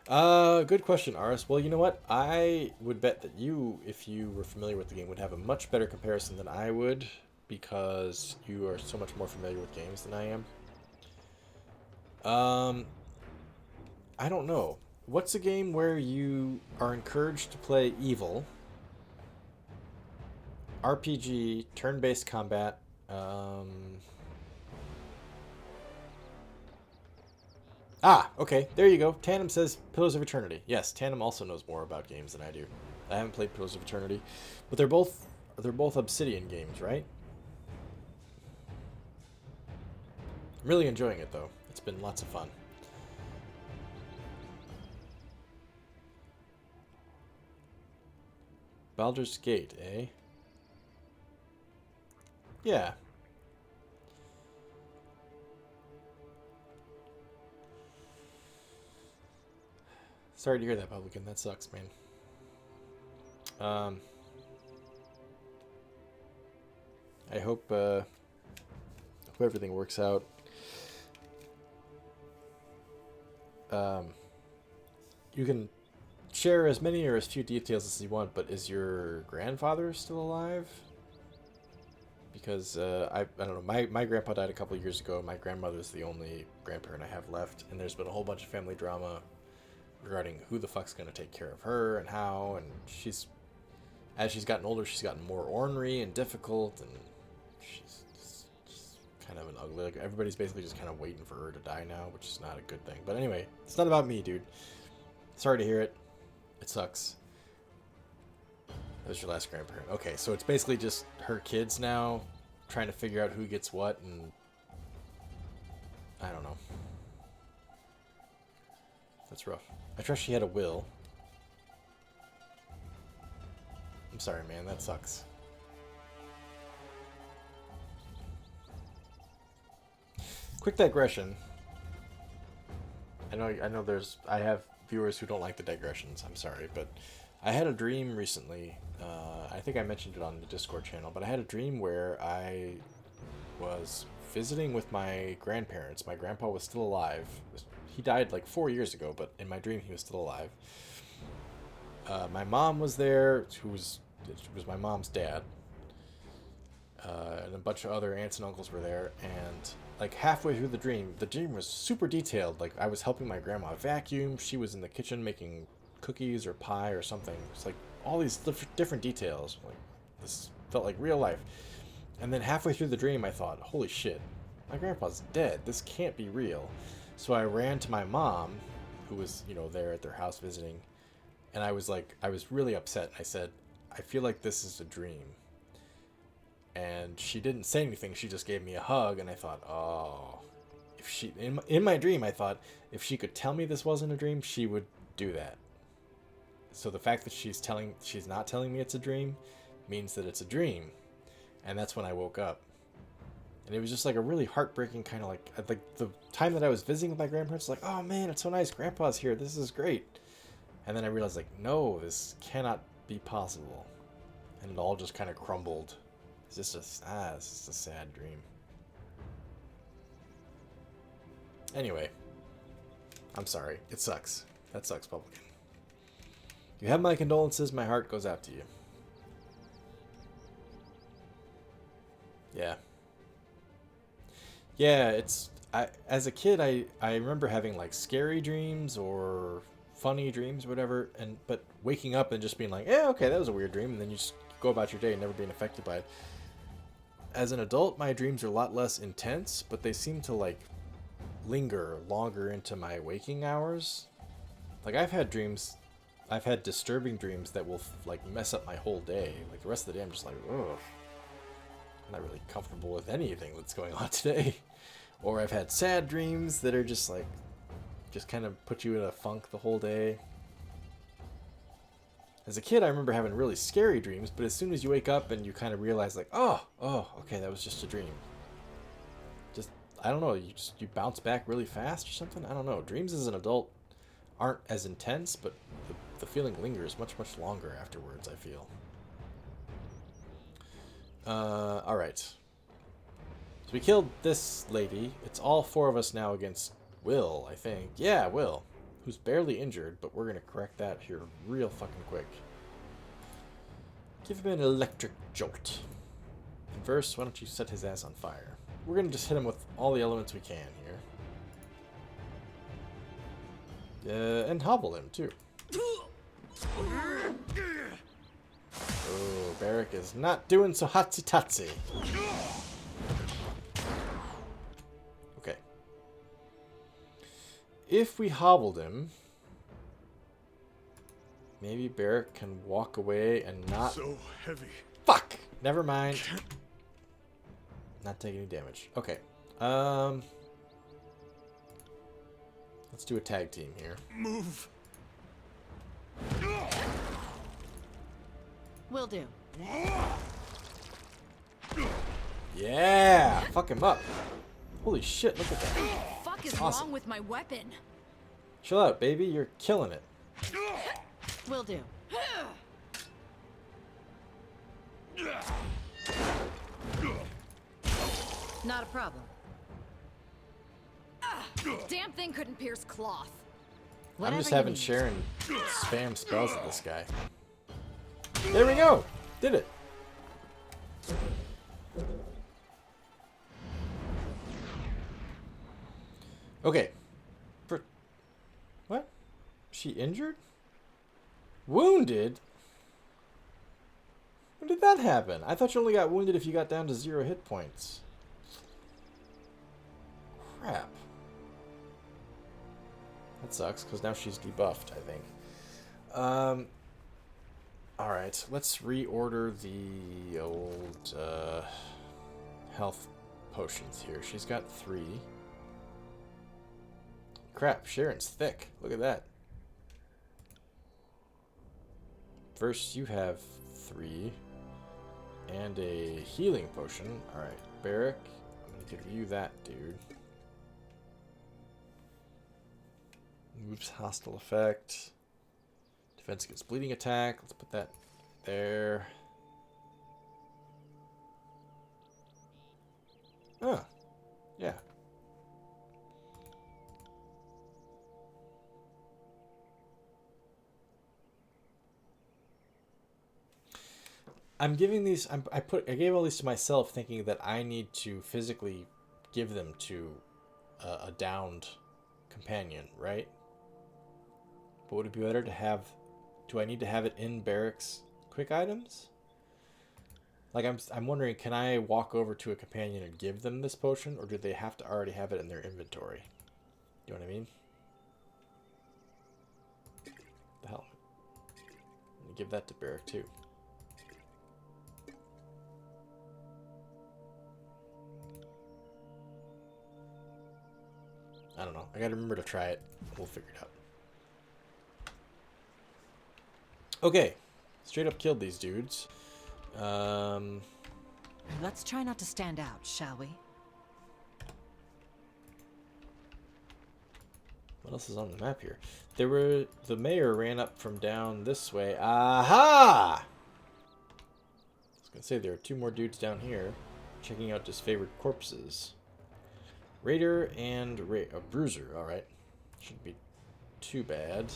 Good question, Aris. Well, you know what? I would bet that you, if you were familiar with the game, would have a much better comparison than I would, because you are so much more familiar with games than I am. I don't know. What's a game where you are encouraged to play evil, RPG, turn-based combat, okay, there you go. Tandem says Pillars of Eternity. Yes, Tandem also knows more about games than I do. I haven't played Pillars of Eternity, but they're both Obsidian games, right? I'm really enjoying it, though. It's been lots of fun. Baldur's Gate, eh? Yeah. Sorry to hear that, Publican. That sucks, man. I hope everything works out. You can share as many or as few details as you want, but is your grandfather still alive? Because I don't know, my grandpa died a couple years ago. My grandmother's the only grandparent I have left, and there's been a whole bunch of family drama regarding who the fuck's going to take care of her and how, and as she's gotten older, she's gotten more ornery and difficult, and she's just kind of an ugly, like, everybody's basically just kind of waiting for her to die now, which is not a good thing. But anyway, it's not about me, dude. Sorry to hear it. It sucks. That was your last grandparent. Okay, so it's basically just her kids now trying to figure out who gets what, and I don't know. That's rough. I trust she had a will. I'm sorry, man. That sucks. Quick digression. I know I have viewers who don't like the digressions. I'm sorry, but I had a dream recently. I think I mentioned it on the Discord channel, but I had a dream where I was visiting with my grandparents. My grandpa was still alive. He died like 4 years ago, but in my dream he was still alive. My mom was there, who was my mom's dad. And a bunch of other aunts and uncles were there, and like halfway through the dream was super detailed. Like, I was helping my grandma vacuum, she was in the kitchen making cookies or pie or something. It's like all these different details. Like, this felt like real life. And then halfway through the dream I thought, holy shit, my grandpa's dead. This can't be real. So I ran to my mom, who was, there at their house visiting, and I was really upset. I said, I feel like this is a dream. And she didn't say anything. She just gave me a hug, and I thought, oh, if she, in my dream, I thought, if she could tell me this wasn't a dream, she would do that. So the fact that she's not telling me it's a dream means that it's a dream. And that's when I woke up. And it was just like a really heartbreaking kind of like the time that I was visiting with my grandparents, like, oh man, it's so nice. Grandpa's here. This is great. And then I realized, like, no, this cannot be possible. And it all just kind of crumbled. It's just it's just a sad dream. Anyway, I'm sorry. It sucks. That sucks, Publican. You have my condolences. My heart goes out to you. Yeah. Yeah, it's... as a kid, I remember having, like, scary dreams or funny dreams or whatever, but waking up and just being like, yeah, okay, that was a weird dream, and then you just go about your day and never being affected by it. As an adult, my dreams are a lot less intense, but they seem to, like, linger longer into my waking hours. Like, I've had disturbing dreams that will, like, mess up my whole day. Like, the rest of the day, I'm just like, ugh. I'm not really comfortable with anything that's going on today. Or I've had sad dreams that are just, like, just kind of put you in a funk the whole day. As a kid, I remember having really scary dreams, but as soon as you wake up and you kind of realize, like, oh, okay, that was just a dream. Just, I don't know, you bounce back really fast or something? I don't know. Dreams as an adult aren't as intense, but the feeling lingers much, much longer afterwards, I feel. Alright. So we killed this lady. It's all 4 of us now against Will, I think. Yeah, Will. Who's barely injured, but we're going to correct that here real fucking quick. Give him an electric jolt. And first, why don't you set his ass on fire? We're going to just hit him with all the elements we can here. And hobble him, too. Oh, Barrick is not doing so hotsy-totsy. Okay. If we hobbled him, maybe Barrick can walk away and not... So heavy. Fuck! Never mind. Not taking any damage. Okay. Let's do a tag team here. Move. Will do. Yeah! Fuck him up. Holy shit, look at that. What the fuck is Awesome. wrong with my weapon? Chill out, baby. You're killing it. Will do. Not a problem. Damn thing couldn't pierce cloth. I'm just Whatever you having need. Sharon spam spells at this guy. There we go! Did it! Okay. What? She injured? Wounded? When did that happen? I thought you only got wounded if you got down to 0 hit points. Crap. That sucks, because now she's debuffed, I think. Alright, let's reorder the old health potions here. She's got 3. Crap, Sharon's thick. Look at that. First, you have 3. And a healing potion. Alright, Barrick, I'm going to give you that, dude. Moves hostile effect. Defense against bleeding attack. Let's put that there. Ah, yeah. I'm giving these. I gave all these to myself, thinking that I need to physically give them to a downed companion, right? But would it be better to have... Do I need to have it in Barrick's quick items? Like, I'm wondering, can I walk over to a companion and give them this potion? Or do they have to already have it in their inventory? You know what I mean? The hell? I'm gonna give that to Barrick, too. I don't know. I gotta remember to try it. We'll figure it out. Okay, straight up killed these dudes. Let's try not to stand out, shall we? What else is on the map here? The mayor ran up from down this way. Aha! I was gonna say there are 2 more dudes down here checking out disfavored corpses. Raider and a bruiser. All right, shouldn't be too bad.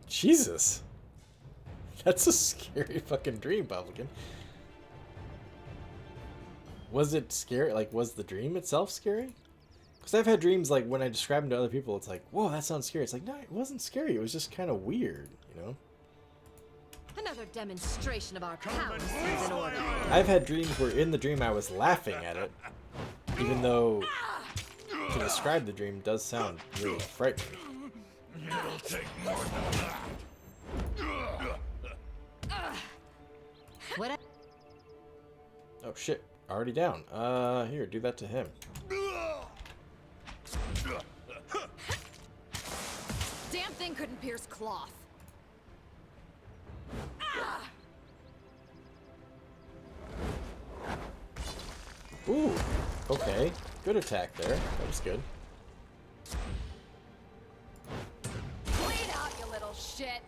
Jesus. That's a scary fucking dream, Publican. Was it scary? Like, was the dream itself scary? Because I've had dreams, like, when I describe them to other people, it's like, whoa, that sounds scary. It's like, no, it wasn't scary. It was just kind of weird, you know? Another demonstration of our powers is in order. I've had dreams where in the dream I was laughing at it, even though to describe the dream does sound really frightening. It'll take more than that. What? Oh shit, already down. Here, do that to him. Damn thing couldn't pierce cloth. Ooh, okay. Good attack there. That was good. Bleed out, you little shit.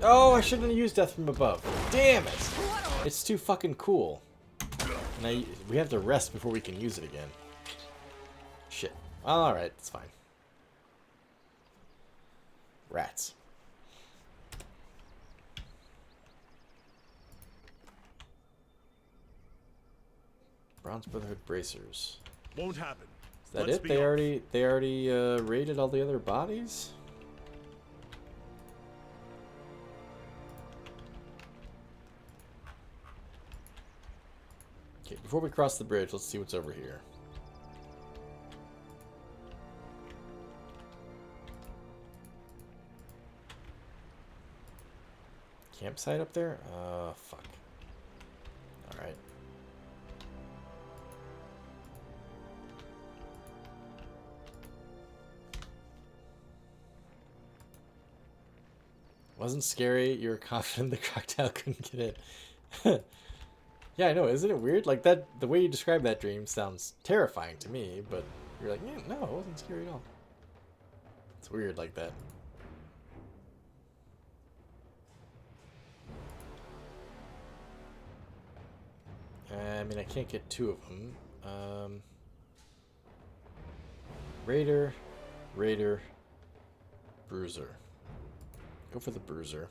Oh, I shouldn't have used Death from Above. Damn it! It's too fucking cool. And we have to rest before we can use it again. Shit. Alright, it's fine. Rats. Bronze Brotherhood bracers. Won't happen. Is that it? They already raided all the other bodies? Okay, before we cross the bridge, let's see what's over here. Campsite up there? Fuck. Alright. Wasn't scary. You were confident the crocodile couldn't get it. Yeah, I know. Isn't it weird? Like that, the way you describe that dream sounds terrifying to me, but you're like, yeah, no, it wasn't scary at all. It's weird like that. I mean, I can't get 2 of them. Raider, Bruiser. Go for the Bruiser.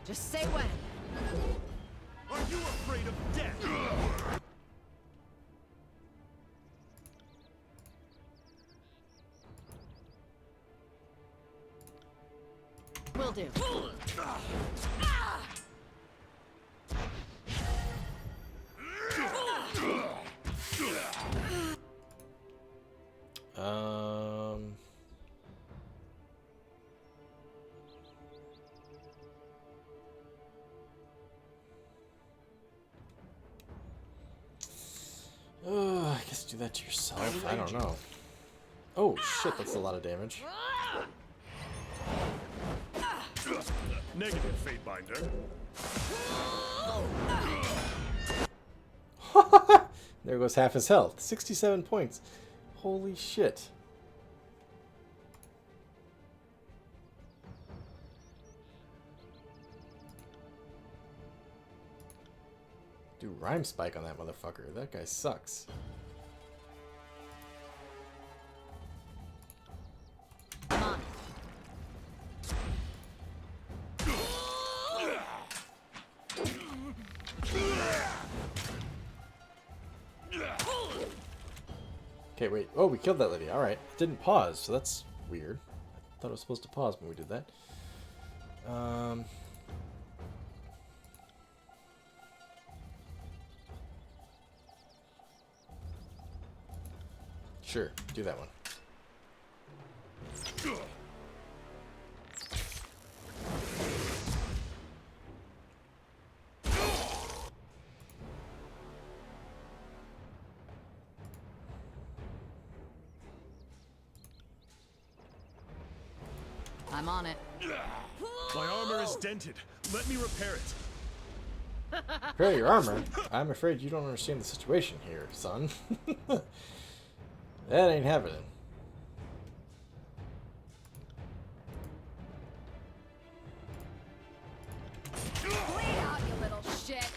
Just say when. Are you afraid of death? Will do. I guess do that to yourself. I don't know. Oh shit, that's a lot of damage. Negative, Fatebinder. There goes half his health. 67 points. Holy shit. Do rhyme spike on that motherfucker. That guy sucks. Come on. Okay, wait. Oh, we killed that lady. Alright. It didn't pause, so that's weird. I thought it was supposed to pause when we did that. Sure, do that one. I'm on it. My armor is dented. Let me repair it. Repair your armor? I'm afraid you don't understand the situation here, son. That ain't happening. Bleed out, you little shit.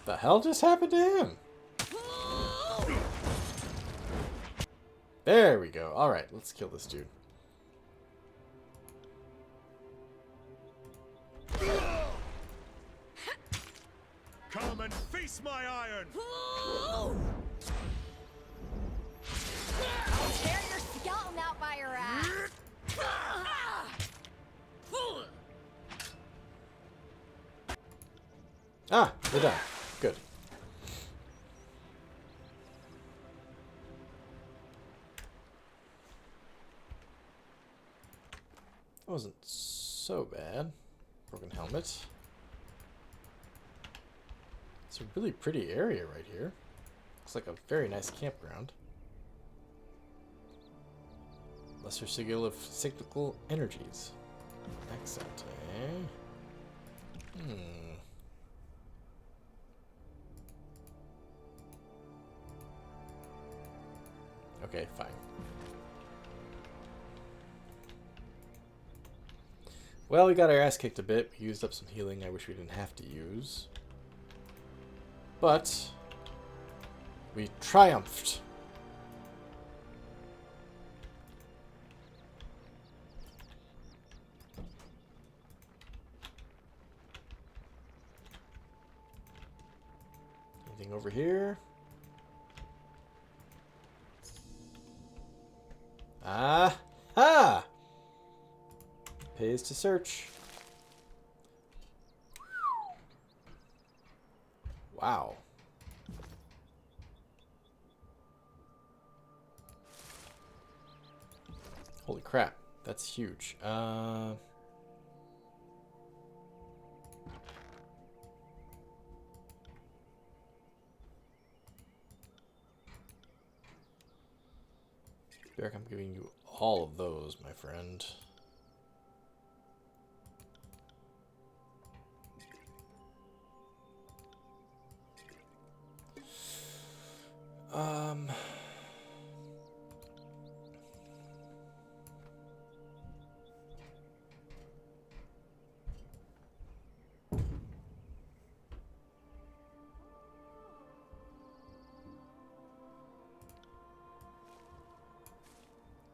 The hell just happened to him? There we go. Alright, let's kill this dude. Come and face my iron. I'll tear your skeleton out by your ass. Ah, we're done. Good. That wasn't so bad. Broken helmet. It's a really pretty area right here. Looks like a very nice campground. Lesser sigil of cyclical energies. Accent, eh? Okay, fine. Well, we got our ass kicked a bit. We used up some healing I wish we didn't have to use. But we triumphed. Anything over here? Ah! Ha! Pays to search. Wow. Holy crap. That's huge. Derek, I'm giving you all of those, my friend.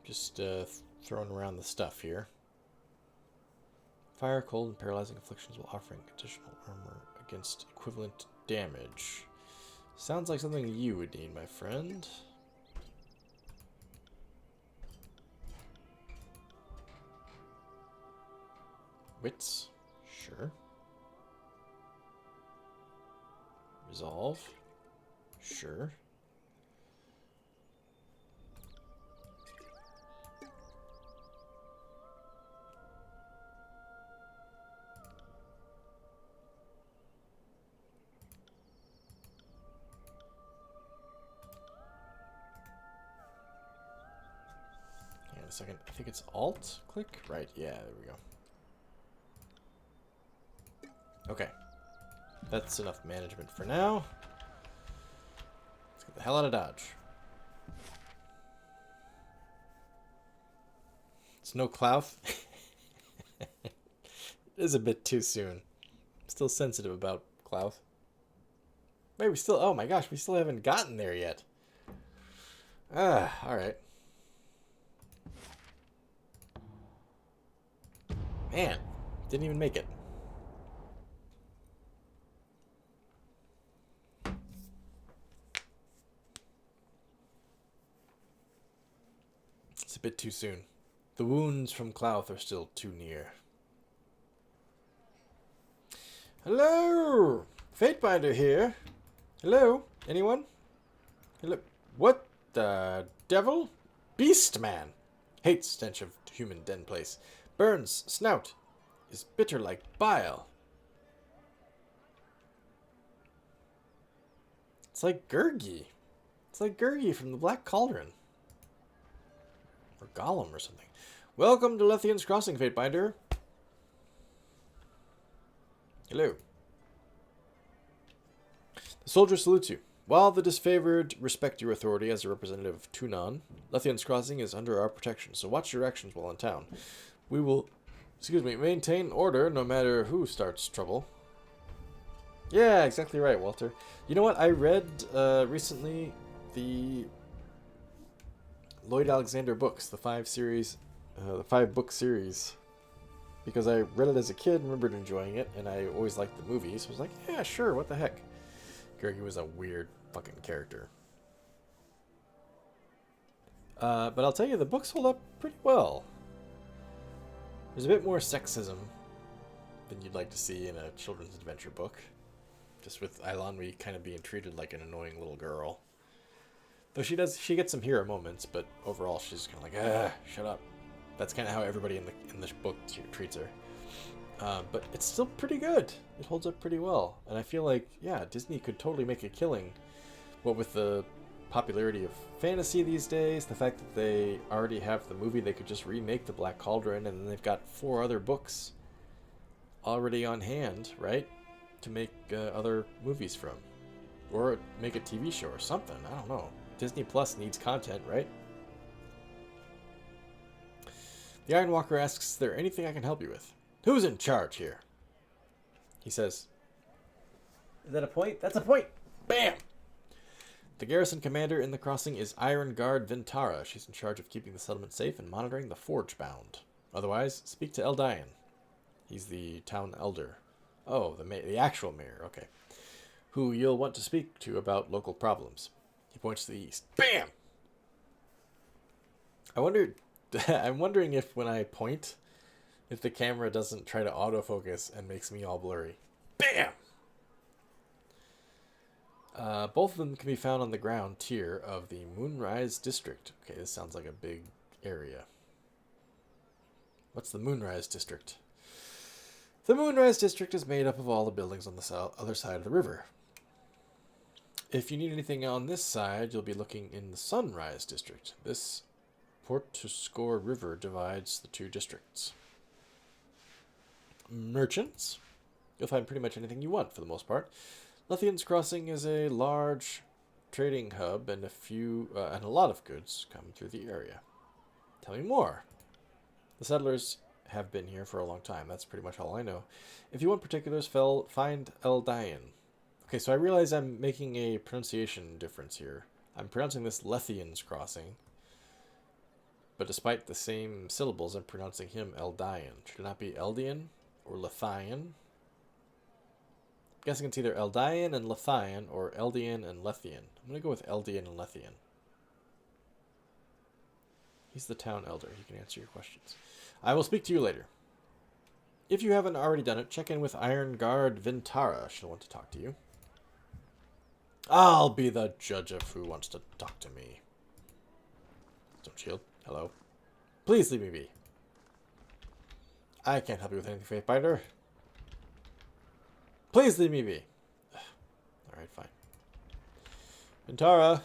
Just throwing around the stuff here. Fire, cold, and paralyzing afflictions while offering additional armor against equivalent damage. Sounds like something you would need, my friend. Wits, sure. Resolve, sure. Hang on a second. I think it's Alt click? Right, yeah, there we go. Okay. That's enough management for now. Let's get the hell out of Dodge. It's no Clouth. It is a bit too soon. I'm still sensitive about Clouth. Wait, we still... Oh my gosh, we still haven't gotten there yet. Ah, alright. Man, didn't even make it. It's a bit too soon. The wounds from Clouth are still too near. Hello! Fatebinder here. Hello? Anyone? Hello? What the devil? Beast man! Hates stench of human den place. Burns snout. Is bitter like bile. It's like Gurgi. It's like Gurgi from the Black Cauldron. Or Gollum or something. Welcome to Lethian's Crossing, Fatebinder. Hello. The soldier salutes you. While the disfavored respect your authority as a representative of Tunon, Lethian's Crossing is under our protection, so watch your actions while in town. We will, maintain order no matter who starts trouble. Yeah, exactly right, Walter. You know what? I read recently the Lloyd Alexander books, the 5-book series, because I read it as a kid, remembered enjoying it, and I always liked the movies. So I was like, yeah, sure, what the heck. Gurgi was a weird fucking character. But I'll tell you, the books hold up pretty well. There's a bit more sexism than you'd like to see in a children's adventure book. Just with Eilonwy kind of being treated like an annoying little girl. Though she gets some hero moments, but overall she's kind of like, shut up. That's kind of how everybody in the book treats her. But it's still pretty good. It holds up pretty well. And I feel like, yeah, Disney could totally make a killing. What with the popularity of fantasy these days, the fact that they already have the movie, they could just remake the Black Cauldron, and then they've got 4 other books already on hand, right? To make other movies from. Or make a TV show or something. I don't know. Disney Plus needs content, right? The Ironwalker asks, is there anything I can help you with? Who's in charge here? He says, is that a point? That's a point! Bam! The garrison commander in the crossing is Iron Guard Vintara. She's in charge of keeping the settlement safe and monitoring the forge bound. Otherwise, speak to Eldian. He's the town elder. Oh, the actual mayor, okay. Who you'll want to speak to about local problems. He points to the east. Bam! I'm wondering if when I point, if the camera doesn't try to autofocus and makes me all blurry. Bam! Both of them can be found on the ground tier of the Moonrise District. Okay, this sounds like a big area. What's the Moonrise District? The Moonrise District is made up of all the buildings on the other side of the river. If you need anything on this side, you'll be looking in the Sunrise District. This Port-to-Score River divides the 2 districts. Merchants. You'll find pretty much anything you want for the most part. Lethian's Crossing is a large trading hub, and a lot of goods come through the area. Tell me more. The settlers have been here for a long time. That's pretty much all I know. If you want particulars, find Eldian. Okay, so I realize I'm making a pronunciation difference here. I'm pronouncing this Lethian's Crossing. But despite the same syllables, I'm pronouncing him Eldian. Should it not be Eldian or Lethian? I'm guessing it's either Eldian and Lethian or Eldian and Lethian. I'm going to go with Eldian and Lethian. He's the town elder. He can answer your questions. I will speak to you later. If you haven't already done it, check in with Iron Guard Vintara. She'll want to talk to you. I'll be the judge of who wants to talk to me. Don't shield. Hello. Please leave me be. I can't help you with anything, Fatebinder. Please leave me be. Alright, fine. Vintara.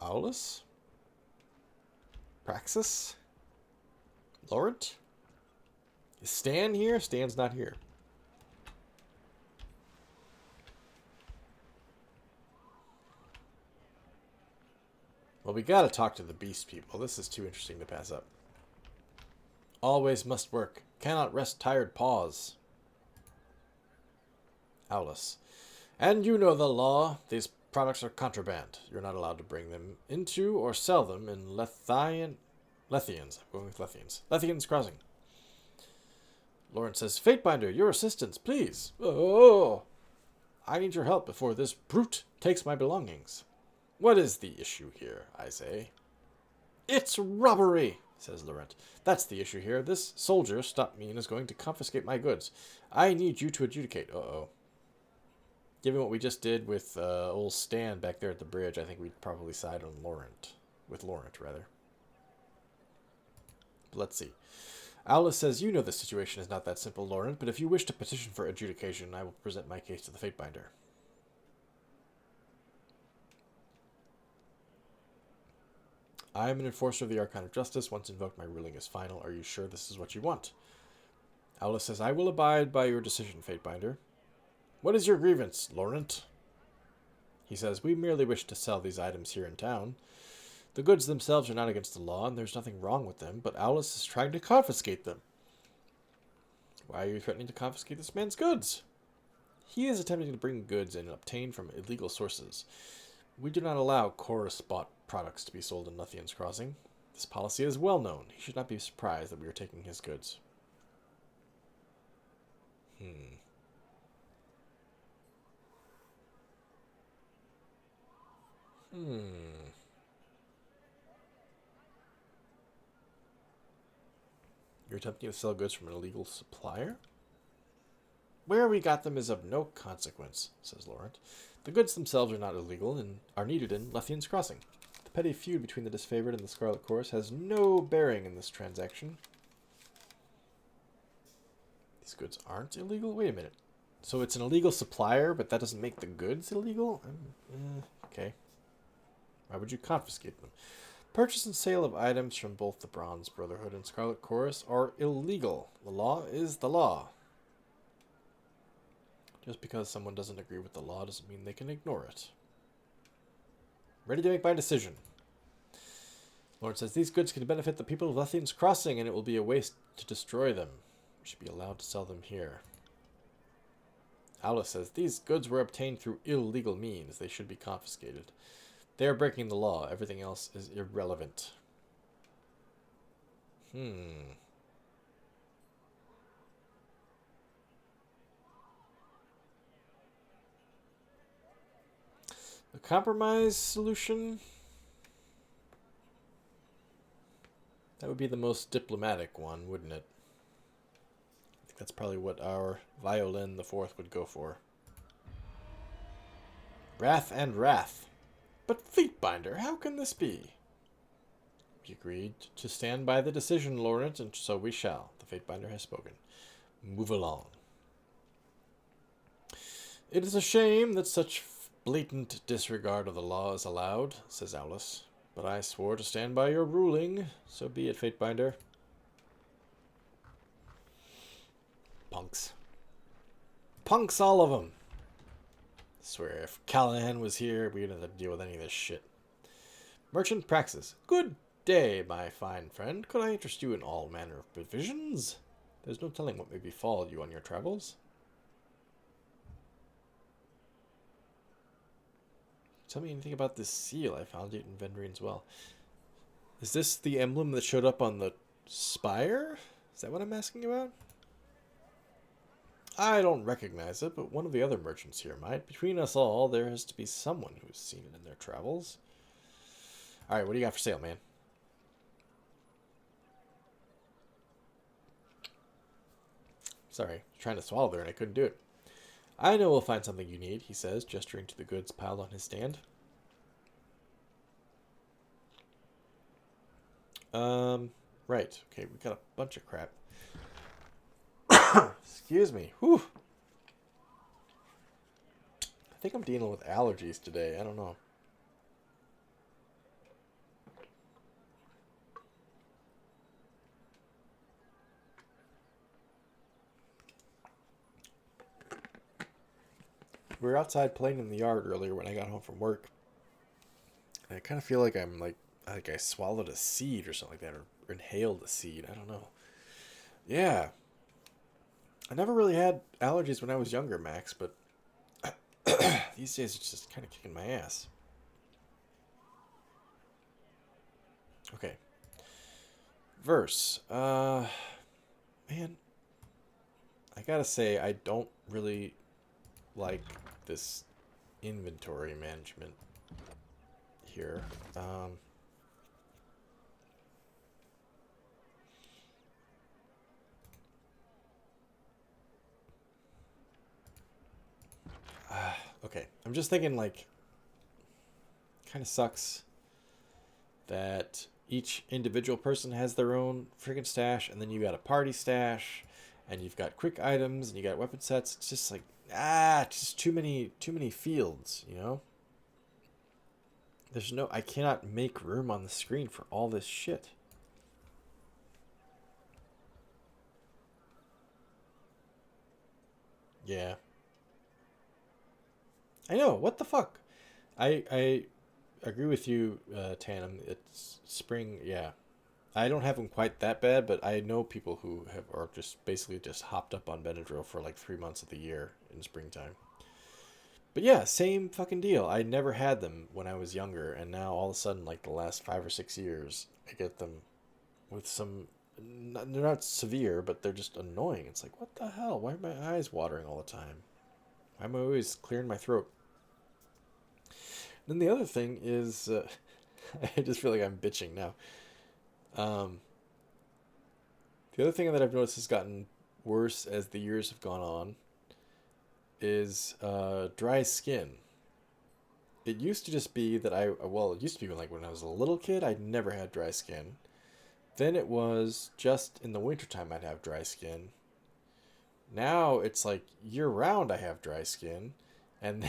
Aulus? Praxis? Laurent? Is Stan here? Stan's not here. Well, we gotta talk to the beast people. This is too interesting to pass up. Always must work. Cannot rest tired paws. Aulus. And you know the law. These products are contraband. You're not allowed to bring them into or sell them in Lethians. I'm going with Lethians. Lethian's Crossing. Laurent says, Fatebinder, your assistance, please. Oh, I need your help before this brute takes my belongings. What is the issue here, I say? It's robbery. says Laurent. That's the issue here. This soldier stopped me and is going to confiscate my goods. I need you to adjudicate. Uh-oh. Given what we just did with old Stan back there at the bridge, I think we'd probably side on Laurent. With Laurent, rather. But let's see. Aulus says, you know the situation is not that simple, Laurent, but if you wish to petition for adjudication, I will present my case to the Fatebinder. I am an enforcer of the Archon of Justice. Once invoked, my ruling is final. Are you sure this is what you want? Aulus says, I will abide by your decision, Fatebinder. What is your grievance, Laurent? He says, we merely wish to sell these items here in town. The goods themselves are not against the law, and there's nothing wrong with them, but Aulus is trying to confiscate them. Why are you threatening to confiscate this man's goods? He is attempting to bring goods in obtained from illegal sources. We do not allow chorus-bought products to be sold in Lethian's Crossing. This policy is well known. He should not be surprised that we are taking his goods. You're attempting to sell goods from an illegal supplier? Where we got them is of no consequence, says Laurent. The goods themselves are not illegal and are needed in Lethian's Crossing. The petty feud between the Disfavored and the Scarlet Chorus has no bearing in this transaction. These goods aren't illegal? Wait a minute. So it's an illegal supplier, but that doesn't make the goods illegal? Okay. Why would you confiscate them? Purchase and sale of items from both the Bronze Brotherhood and Scarlet Chorus are illegal. The law is the law. Just because someone doesn't agree with the law doesn't mean they can ignore it. Ready to make my decision. Laurent says, these goods can benefit the people of Lethian's Crossing, and it will be a waste to destroy them. We should be allowed to sell them here. Aulus says, these goods were obtained through illegal means. They should be confiscated. They are breaking the law. Everything else is irrelevant. A compromise solution? That would be the most diplomatic one, wouldn't it? I think that's probably what our Violin the Fourth would go for. Wrath and wrath. But Fatebinder, how can this be? We agreed to stand by the decision, Laurent, and so we shall. The Fatebinder has spoken. Move along. It is a shame that such blatant disregard of the law is allowed, says Aulus. But I swore to stand by your ruling. So be it, Fatebinder. Punks. Punks, all of them. I swear, if Callahan was here, we wouldn't have to deal with any of this shit. Merchant Praxis. Good day, my fine friend. Could I interest you in all manner of provisions? There's no telling what may befall you on your travels. Tell me anything about this seal. I found it in Vendrian's Well. Is this the emblem that showed up on the spire? Is that what I'm asking about? I don't recognize it, but one of the other merchants here might. Between us all, there has to be someone who's seen it in their travels. Alright, what do you got for sale, man? Sorry, trying to swallow there and I couldn't do it. I know we'll find something you need, he says, gesturing to the goods piled on his stand. Right. Okay, we got a bunch of crap. Excuse me. Whew. I think I'm dealing with allergies today. I don't know. We were outside playing in the yard earlier when I got home from work. And I kind of feel like I'm like I swallowed a seed or something like that, or inhaled a seed. I don't know. Yeah. I never really had allergies when I was younger, Max, but these days it's just kind of kicking my ass. Okay. Verse. Man, I gotta say, I don't really like this inventory management here. okay, I'm just thinking, like, kind of sucks that each individual person has their own freaking stash, and then you got a party stash, and you've got quick items, and you got weapon sets. It's just like, just too many fields, you know? I cannot make room on the screen for all this shit. Yeah. I know, what the fuck? I agree with you, Tandem. It's spring, yeah. I don't have them quite that bad, but I know people who are just basically just hopped up on Benadryl for like 3 months of the year in springtime. But yeah, same fucking deal. I never had them when I was younger, and now all of a sudden, like the last 5 or 6 years, I get them with some. They're not severe, but they're just annoying. It's like, what the hell? Why are my eyes watering all the time? Why am I always clearing my throat? Then the other thing is, I just feel like I'm bitching now. The other thing that I've noticed has gotten worse as the years have gone on is dry skin. It used to just be that it used to be like when I was a little kid, I never had dry skin. Then it was just in the wintertime I'd have dry skin. Now it's like year round I have dry skin. And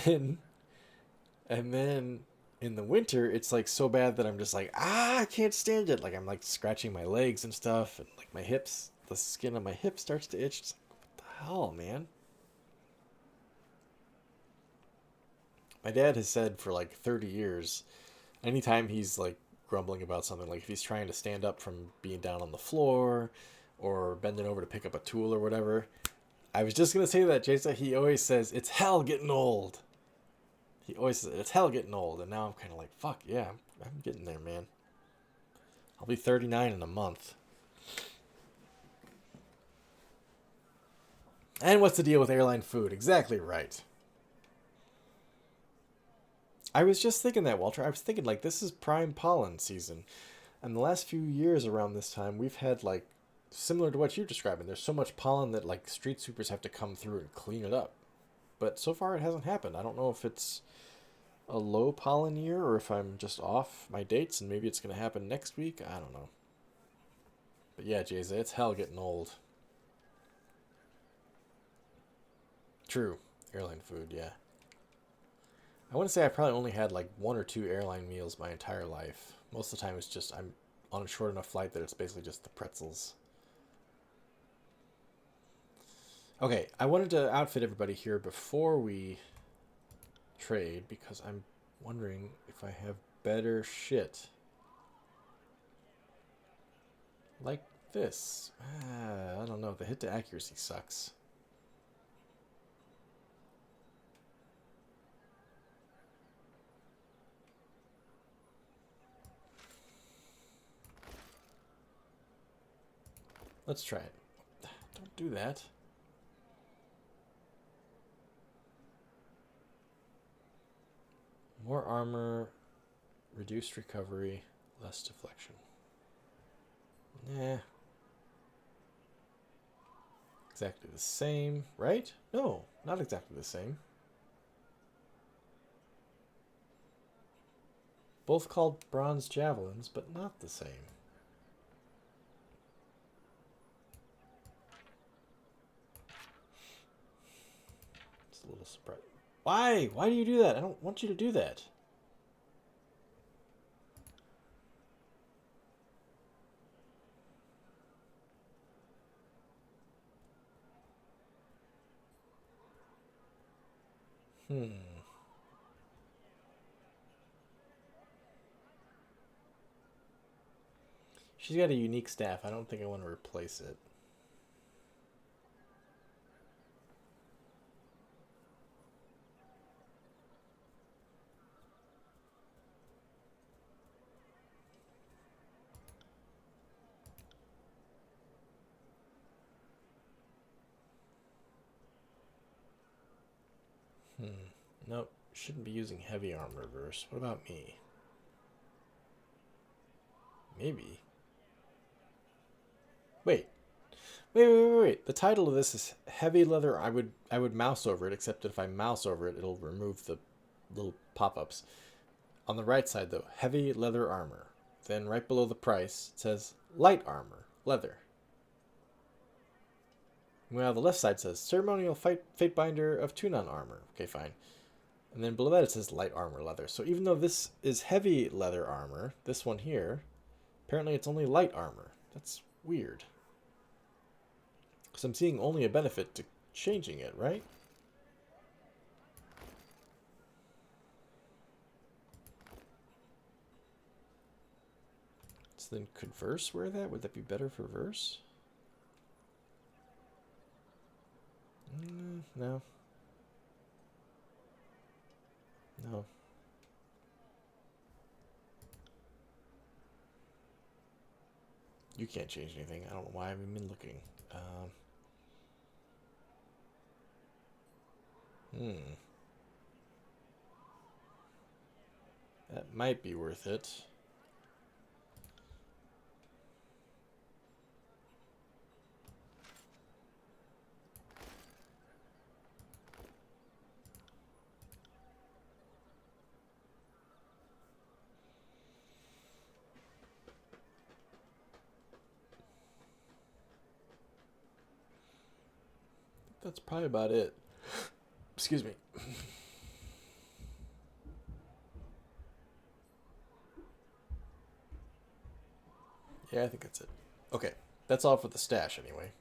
then in the winter it's like so bad that I'm just like, I can't stand it. Like I'm like scratching my legs and stuff, and like my hips, the skin on my hip starts to itch. It's like, what the hell, man? My dad has said for like 30 years, anytime he's like grumbling about something, like if he's trying to stand up from being down on the floor or bending over to pick up a tool or whatever, I was just going to say that, Jason, he always says, it's hell getting old. He always says, it's hell getting old. And now I'm kind of like, fuck, yeah, I'm getting there, man. I'll be 39 in a month. And what's the deal with airline food? Exactly right. I was just thinking that, Walter. I was thinking, like, this is prime pollen season. And the last few years around this time, we've had, like, similar to what you're describing. There's so much pollen that, like, street sweepers have to come through and clean it up. But so far it hasn't happened. I don't know if it's a low pollen year or if I'm just off my dates and maybe it's going to happen next week. I don't know. But yeah, Jayza, it's hell getting old. True. Airline food, yeah. I want to say I probably only had like 1 or 2 airline meals my entire life. Most of the time it's just I'm on a short enough flight that it's basically just the pretzels. Okay, I wanted to outfit everybody here before we trade because I'm wondering if I have better shit. Like this. I don't know. The hit to accuracy sucks. Let's try it. Don't do that. More armor, reduced recovery, less deflection. Nah. Exactly the same, right? No, not exactly the same. Both called bronze javelins, but not the same. It's a little surprising. Why? Why do you do that? I don't want you to do that. She's got a unique staff. I don't think I want to replace it. Nope. Shouldn't be using heavy arm reverse. What about me? Maybe. Wait. Wait. The title of this is Heavy Leather. I would mouse over it, except that if I mouse over it, it'll remove the little pop-ups. On the right side, though, Heavy Leather Armor. Then right below the price, it says Light Armor, Leather. Well, the left side says Ceremonial Fate Binder of Tunon Armor. Okay, fine. And then below that it says Light Armor Leather. So even though this is Heavy Leather Armor, this one here, apparently it's only Light Armor. That's weird. Because I'm seeing only a benefit to changing it, right? So then could Verse wear that? Would that be better for Verse? No. No. You can't change anything. I don't know why I've even been looking. That might be worth it. That's probably about it. Excuse me. Yeah, I think that's it. Okay, that's all for the stash anyway.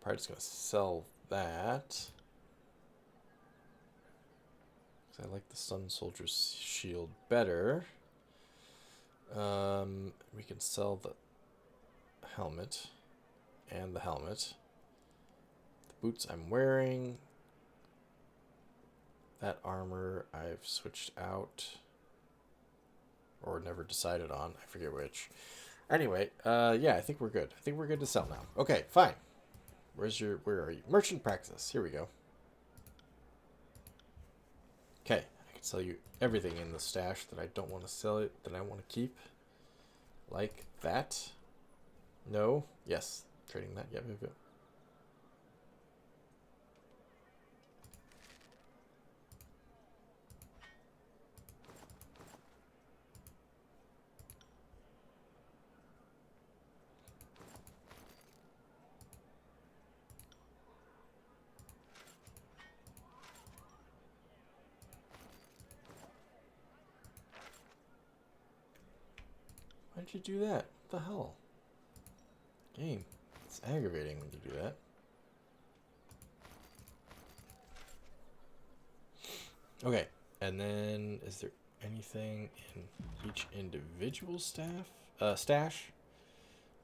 Probably just gonna sell that. 'Cause I like the Sun Soldier's shield better. We can sell the helmet and the helmet. The boots I'm wearing. That armor I've switched out. Or never decided on. I forget which. Anyway, yeah, I think we're good. I think we're good to sell now. Okay, fine. Where are you? Merchant Praxis. Here we go. Okay, I can sell you everything in the stash that I don't want to sell it, that I want to keep. Like that. No. Yes. Trading that. Yep. Why did you do that? What the hell? Game. It's aggravating when you do that. Okay. And then, is there anything in each individual stash to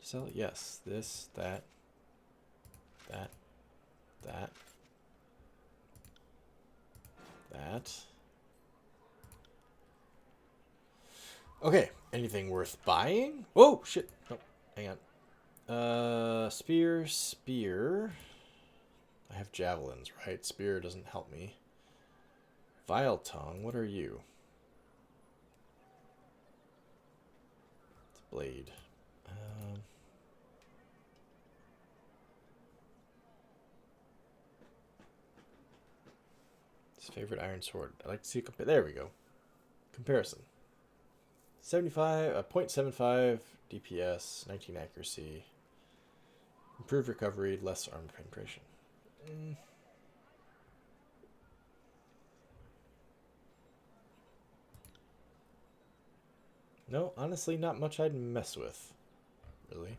sell? Yes. This, that. Okay. Anything worth buying? Whoa, shit. Oh, hang on. Spear. I have javelins, right? Spear doesn't help me. Vile Tongue, what are you? It's a blade. His favorite iron sword. I'd like to see a there we go. Comparison. 0.75 DPS, 19 accuracy, improved recovery, less armor penetration. No, honestly, not much I'd mess with, really.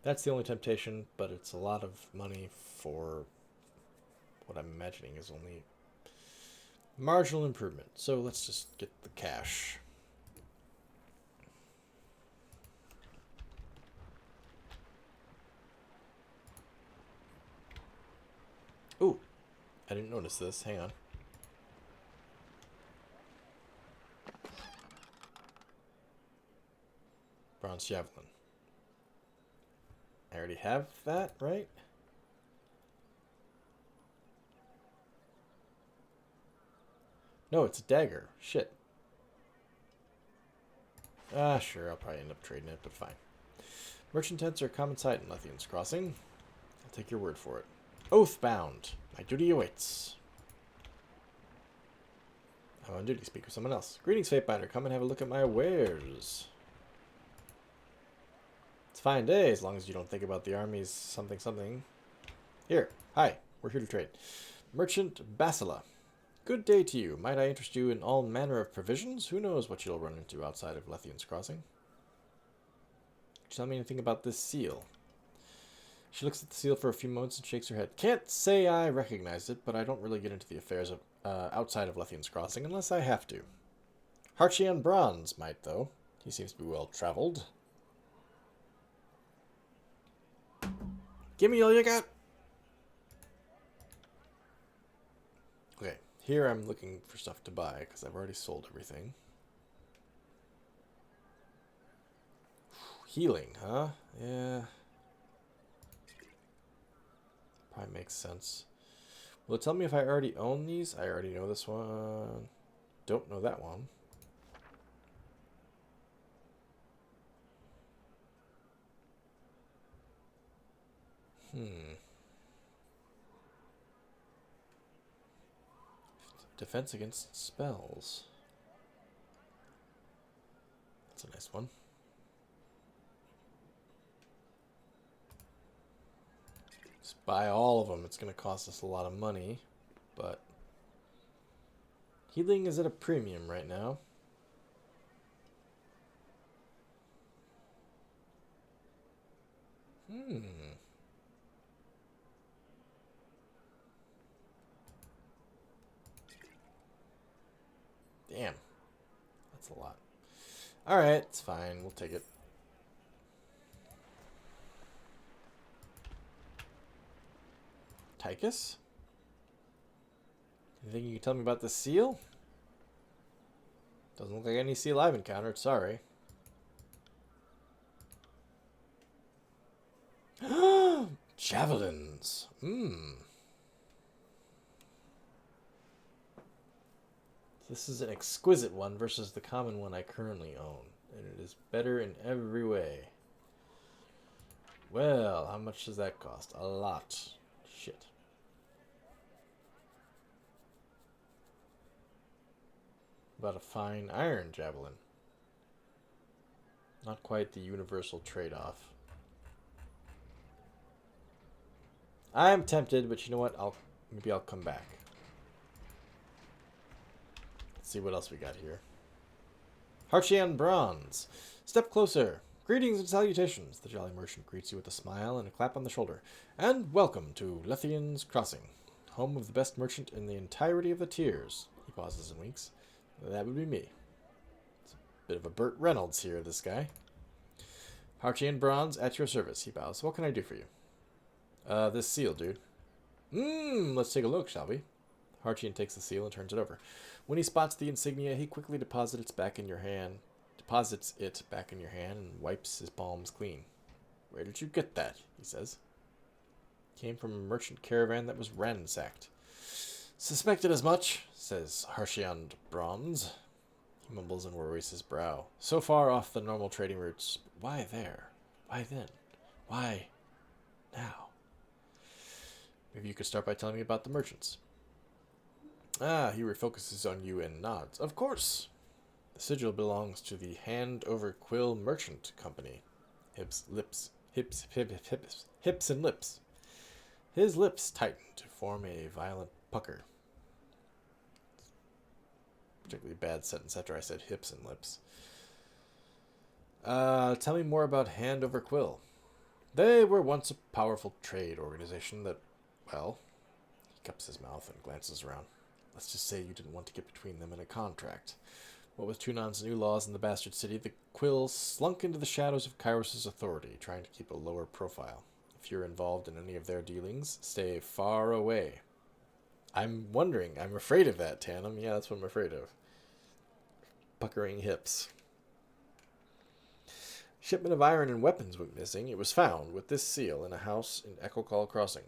That's the only temptation, but it's a lot of money for what I'm imagining is only marginal improvement. So let's just get the cash. Ooh, I didn't notice this. Hang on. Bronze Javelin. I already have that, right? No, it's a dagger. Shit. Sure, I'll probably end up trading it, but fine. Merchant tents are a common sight in Lethian's Crossing. I'll take your word for it. Oathbound. My duty awaits. I'm on duty. Speak with someone else. Greetings, Fatebinder. Come and have a look at my wares. It's a fine day, as long as you don't think about the army's something something. Here. Hi. We're here to trade. Merchant Basila. Good day to you. Might I interest you in all manner of provisions? Who knows what you'll run into outside of Lethian's Crossing? Tell me anything about this seal. She looks at the seal for a few moments and shakes her head. Can't say I recognize it, but I don't really get into the affairs of outside of Lethian's Crossing unless I have to. Harchian Bronze might, though. He seems to be well-traveled. Give me all you got! Okay, here I'm looking for stuff to buy, because I've already sold everything. Healing, huh? Yeah. Probably makes sense. Will it tell me if I already own these? I already know this one. Don't know that one. Defense against spells. That's a nice one. Just buy all of them. It's going to cost us a lot of money, but healing is at a premium right now. Damn. That's a lot. Alright, it's fine. We'll take it. Tychus? Anything you can tell me about this seal? Doesn't look like any seal I've encountered, sorry. Javelins. This is an exquisite one versus the common one I currently own, and it is better in every way. Well, how much does that cost? A lot. Shit. About a fine iron javelin. Not quite the universal trade-off. I'm tempted, but you know what? Maybe I'll come back. Let's see what else we got here. Harchian Bronze. Step closer. Greetings and salutations. The jolly merchant greets you with a smile and a clap on the shoulder. And welcome to Lethian's Crossing, home of the best merchant in the entirety of the tiers. He pauses and winks. That would be me. It's a bit of a Burt Reynolds here, this guy. Harchian Bronze, at your service, he bows. What can I do for you? This seal, dude. Let's take a look, shall we? Harchian takes the seal and turns it over. When he spots the insignia, he quickly deposits it back in your hand and wipes his palms clean. Where did you get that? He says. Came from a merchant caravan that was ransacked. Suspected as much, says Harchian Bronze. He mumbles and worries his brow. So far off the normal trading routes. Why there? Why then? Why now? Maybe you could start by telling me about the merchants. He refocuses on you and nods. Of course. The sigil belongs to the Hand Over Quill Merchant Company. Hips and lips. His lips tighten to form a violent pucker. Particularly bad sentence after I said hips and lips. Tell me more about Hand Over Quill. They were once a powerful trade organization that, well, he cups his mouth and glances around. Let's just say you didn't want to get between them in a contract. What with Tunan's new laws in the bastard city, the Quill slunk into the shadows of Kairos' authority, trying to keep a lower profile. If you're involved in any of their dealings, stay far away. I'm wondering. I'm afraid of that, Tandem. Yeah, that's what I'm afraid of. Puckering hips. Shipment of iron and weapons went missing. It was found with this seal in a house in Echo Call Crossing.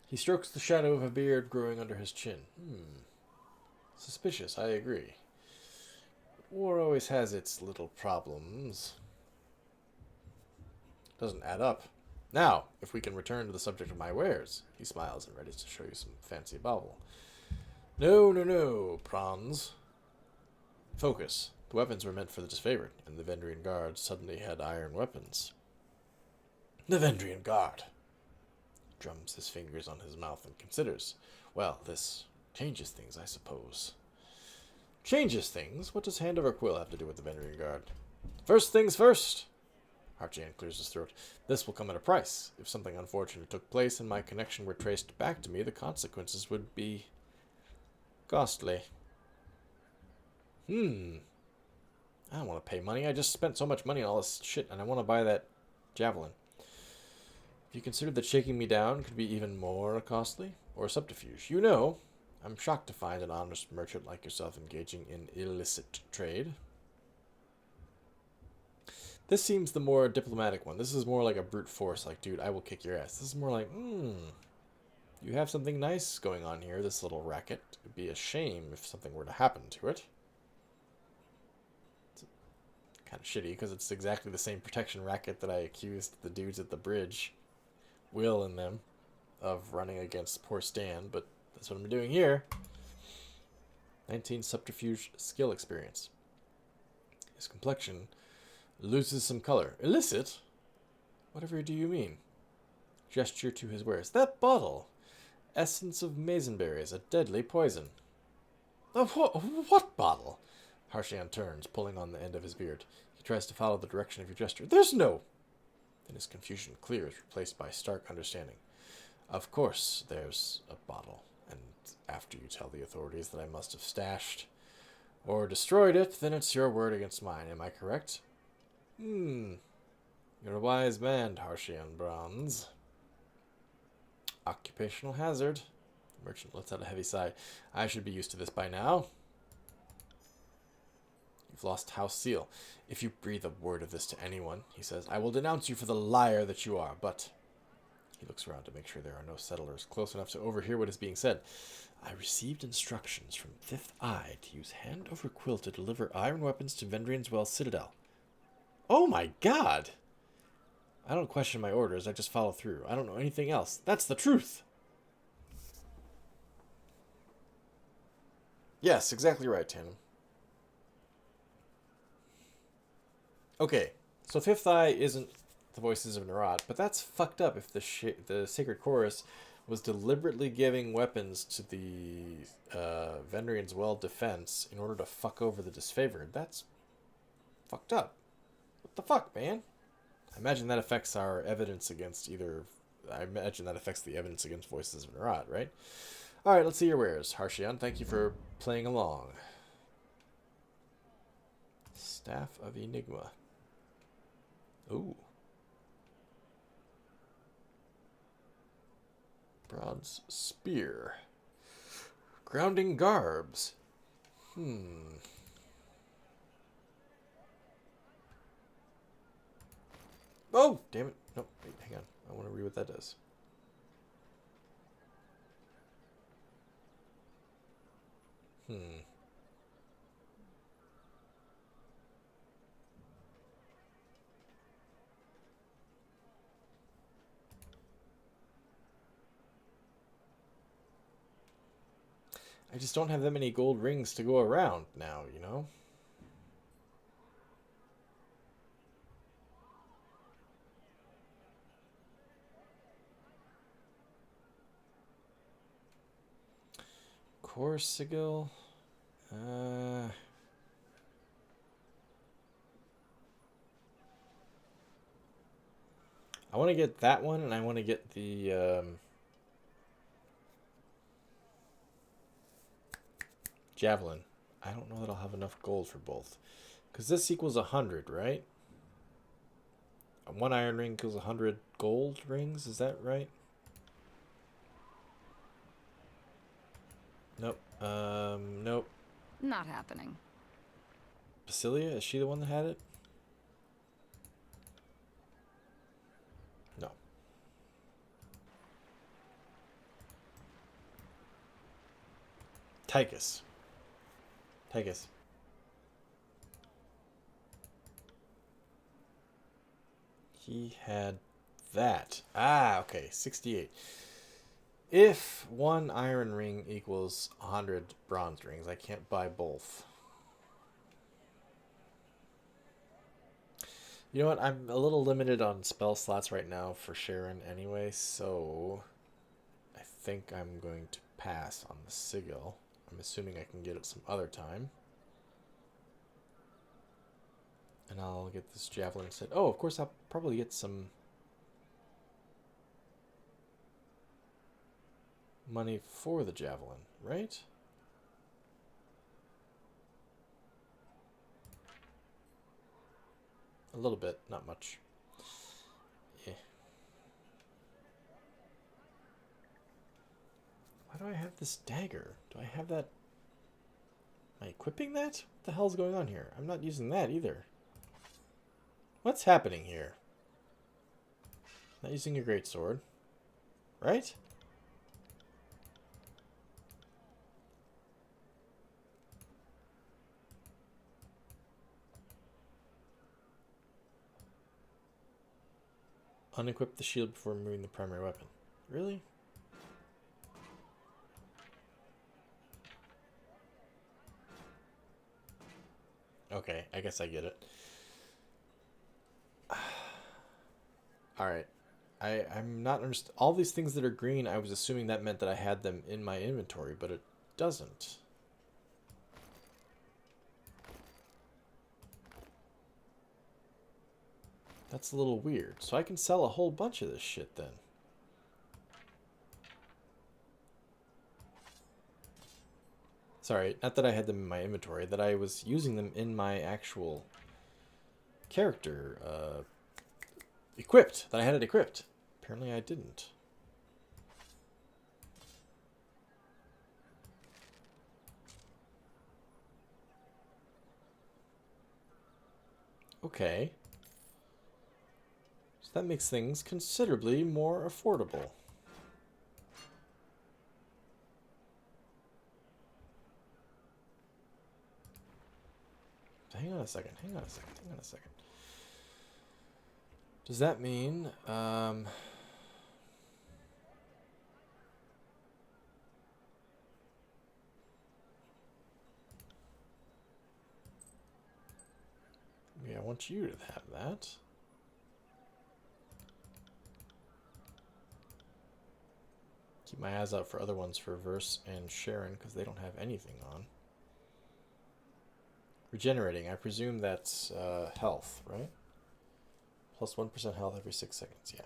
He strokes the shadow of a beard growing under his chin. Suspicious, I agree. War always has its little problems. Doesn't add up. Now, if we can return to the subject of my wares. He smiles and ready to show you some fancy bauble. No, no, no, prawns. Focus. The weapons were meant for the disfavored, and the Vendrian Guard suddenly had iron weapons. The Vendrian Guard. Drums his fingers on his mouth and considers. Well, this changes things, I suppose. Changes things? What does hand over quill have to do with the Vendrian Guard? First things first. Harchian clears his throat. This will come at a price. If something unfortunate took place and my connection were traced back to me, the consequences would be costly. I don't want to pay money. I just spent so much money on all this shit, and I want to buy that javelin. If you considered that shaking me down could be even more costly, or subterfuge, you know, I'm shocked to find an honest merchant like yourself engaging in illicit trade. This seems the more diplomatic one. This is more like a brute force, like, dude, I will kick your ass. This is more like, you have something nice going on here, this little racket. It would be a shame if something were to happen to it. It's kind of shitty, because it's exactly the same protection racket that I accused the dudes at the bridge, Will and them, of running against poor Stan, but that's what I'm doing here. 19 subterfuge skill experience. His complexion loses some color. Illicit? Whatever do you mean? Gesture to his wares. That bottle! Essence of maizenberries, a deadly poison. What bottle? Harshian turns, pulling on the end of his beard. He tries to follow the direction of your gesture. There's no... Then his confusion clears, replaced by stark understanding. Of course there's a bottle, and after you tell the authorities that I must have stashed or destroyed it, then it's your word against mine. Am I correct? You're a wise man, Harshian Bronze. Occupational hazard. The merchant lets out a heavy sigh. I should be used to this by now. You've lost house seal. If you breathe a word of this to anyone, he says, I will denounce you for the liar that you are, but... He looks around to make sure there are no settlers close enough to overhear what is being said. I received instructions from Fifth Eye to use hand over quill to deliver iron weapons to Vendrian's Well Citadel. Oh my god! I don't question my orders, I just follow through. I don't know anything else. That's the truth! Yes, exactly right, Tandem. Okay, so Fifth Eye isn't the voices of Narad, but that's fucked up if the Sacred Chorus was deliberately giving weapons to the Vendrian's Well defense in order to fuck over the disfavored. That's fucked up. What the fuck, man? I imagine that affects our evidence against either... I imagine that affects the evidence against Voices of Narad, right? Alright, let's see your wares. Harshian, thank you for playing along. Staff of Enigma. Ooh. Bronze Spear. Grounding Garbs. Oh, damn it. No, wait, hang on. I want to read what that does. I just don't have that many gold rings to go around now, you know? Corsigal. I want to get that one, and I want to get the javelin. I don't know that I'll have enough gold for both. Because this equals 100, right? One iron ring equals 100 gold rings, is that right? Nope. Nope. Not happening. Basilia, is she the one that had it? No. Tychus. Tychus. He had that. Ah, okay, 68. If one iron ring equals 100 bronze rings, I can't buy both. You know what? I'm a little limited on spell slots right now for Sharon anyway, so I think I'm going to pass on the sigil. I'm assuming I can get it some other time. And I'll get this javelin instead. Oh, of course, I'll probably get some money for the javelin, right? A little bit, not much. Yeah. Why do I have this dagger? Do I have that? Am I equipping that? What the hell's going on here? I'm not using that either. What's happening here? Not using a greatsword, right? Unequip the shield before removing the primary weapon. Really? Okay, I guess I get it. Alright. I'm not understand. All these things that are green, I was assuming that meant that I had them in my inventory, but it doesn't. That's a little weird. So I can sell a whole bunch of this shit then. Sorry, not that I had them in my inventory, that I was using them in my actual character equipped, that I had it equipped. Apparently I didn't. Okay. So that makes things considerably more affordable. Hang on a second, hang on a second, hang on a second. Does that mean, yeah, I want you to have that. Keep my eyes out for other ones for Verse and Sharon, because they don't have anything on. Regenerating, I presume that's health, right? Plus 1% health every 6 seconds, yeah.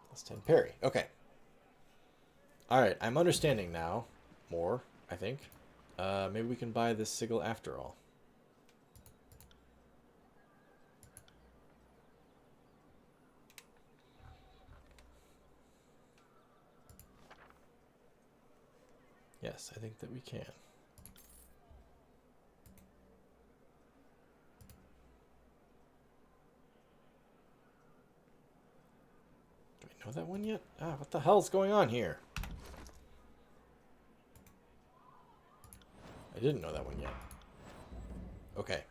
Plus 10 parry, okay. Alright, I'm understanding now. More, I think. Maybe we can buy this sigil after all. Yes, I think that we can. Do we know that one yet? Ah, what the hell's going on here? I didn't know that one yet. Okay.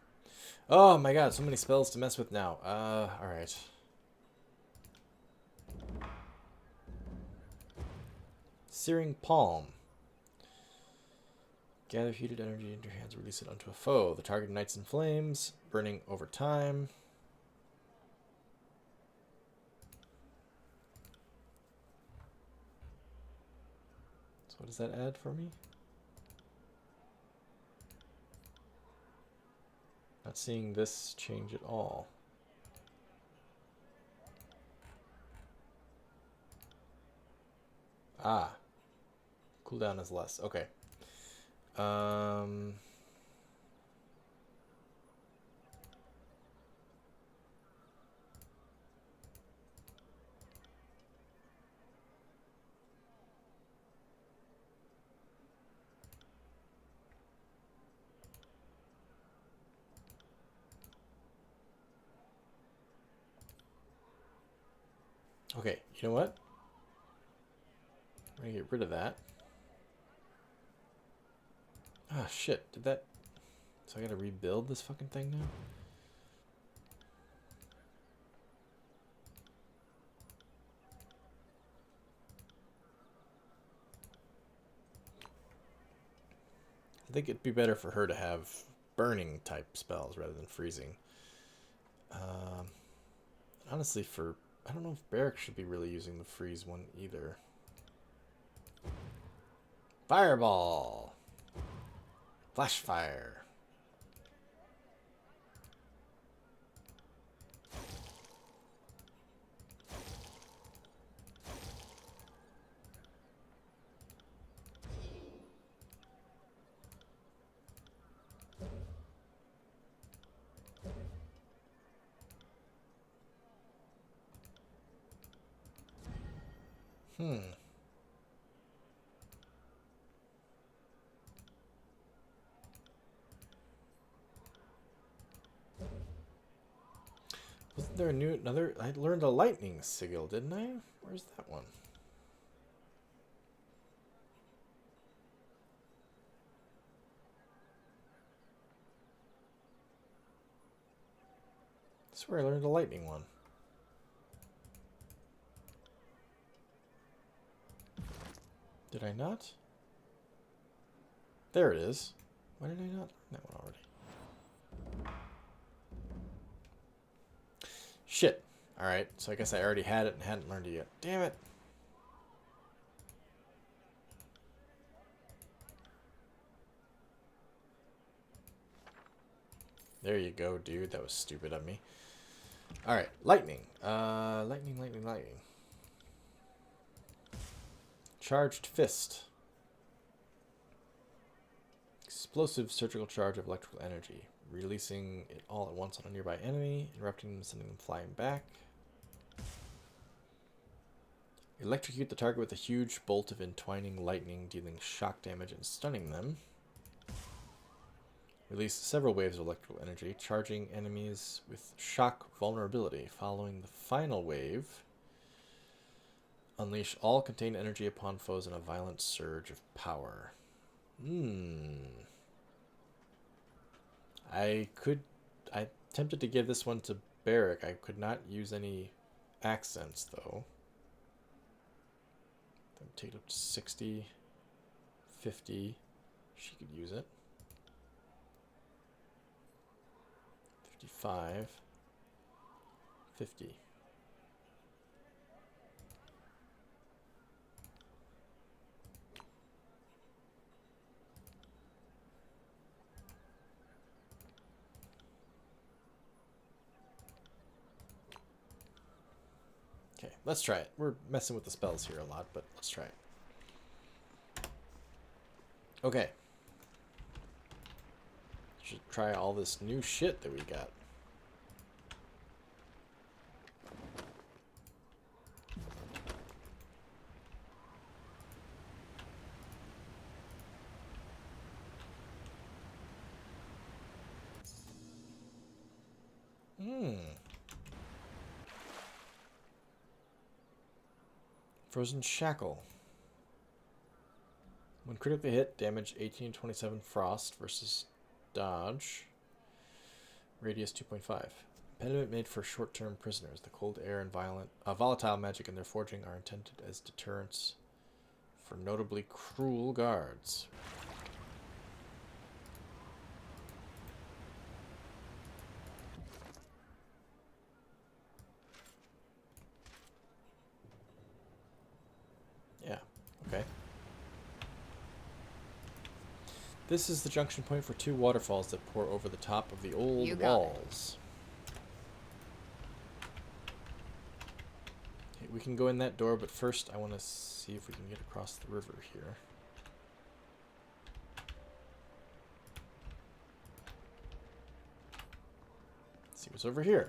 Oh my god, so many spells to mess with now. Alright. Searing Palm. Gather heated energy into your hands, release it onto a foe. The target ignites in flames, burning over time. So what does that add for me? Not seeing this change at all. Ah. Cooldown is less. Okay. Okay, you know what? I'm gonna get rid of that. Ah, shit. Did that... So I gotta rebuild this fucking thing now? I think it'd be better for her to have burning type spells rather than freezing. Honestly, I don't know if Barrack should be really using the freeze one either. Fireball! Flash fire! Wasn't there another? I learned a lightning sigil, didn't I? Where's that one? I swear I learned a lightning one. Did I not? There it is. Why did I not learn that one already? Shit. Alright, so I guess I already had it and hadn't learned it yet. Damn it. There you go, dude. That was stupid of me. Alright, lightning. Lightning. Charged fist. Explosive surgical charge of electrical energy. Releasing it all at once on a nearby enemy, interrupting them and sending them flying back. Electrocute the target with a huge bolt of entwining lightning, dealing shock damage and stunning them. Release several waves of electrical energy, charging enemies with shock vulnerability. Following the final wave, unleash all contained energy upon foes in a violent surge of power. I attempted to give this one to Barrack. I could not use any accents, though. Take it up to 60, 50. She could use it. 55, 50. Okay, let's try it. We're messing with the spells here a lot, but let's try it. Okay. Should try all this new shit that we got. Frozen Shackle. When critically hit, damage 1827 frost versus dodge. Radius 2.5. Impediment made for short-term prisoners. The cold air and volatile magic in their forging are intended as deterrents for notably cruel guards. Yeah, okay. This is the junction point for two waterfalls that pour over the top of the old walls. Okay, we can go in that door, but first I want to see if we can get across the river here. Let's see what's over here.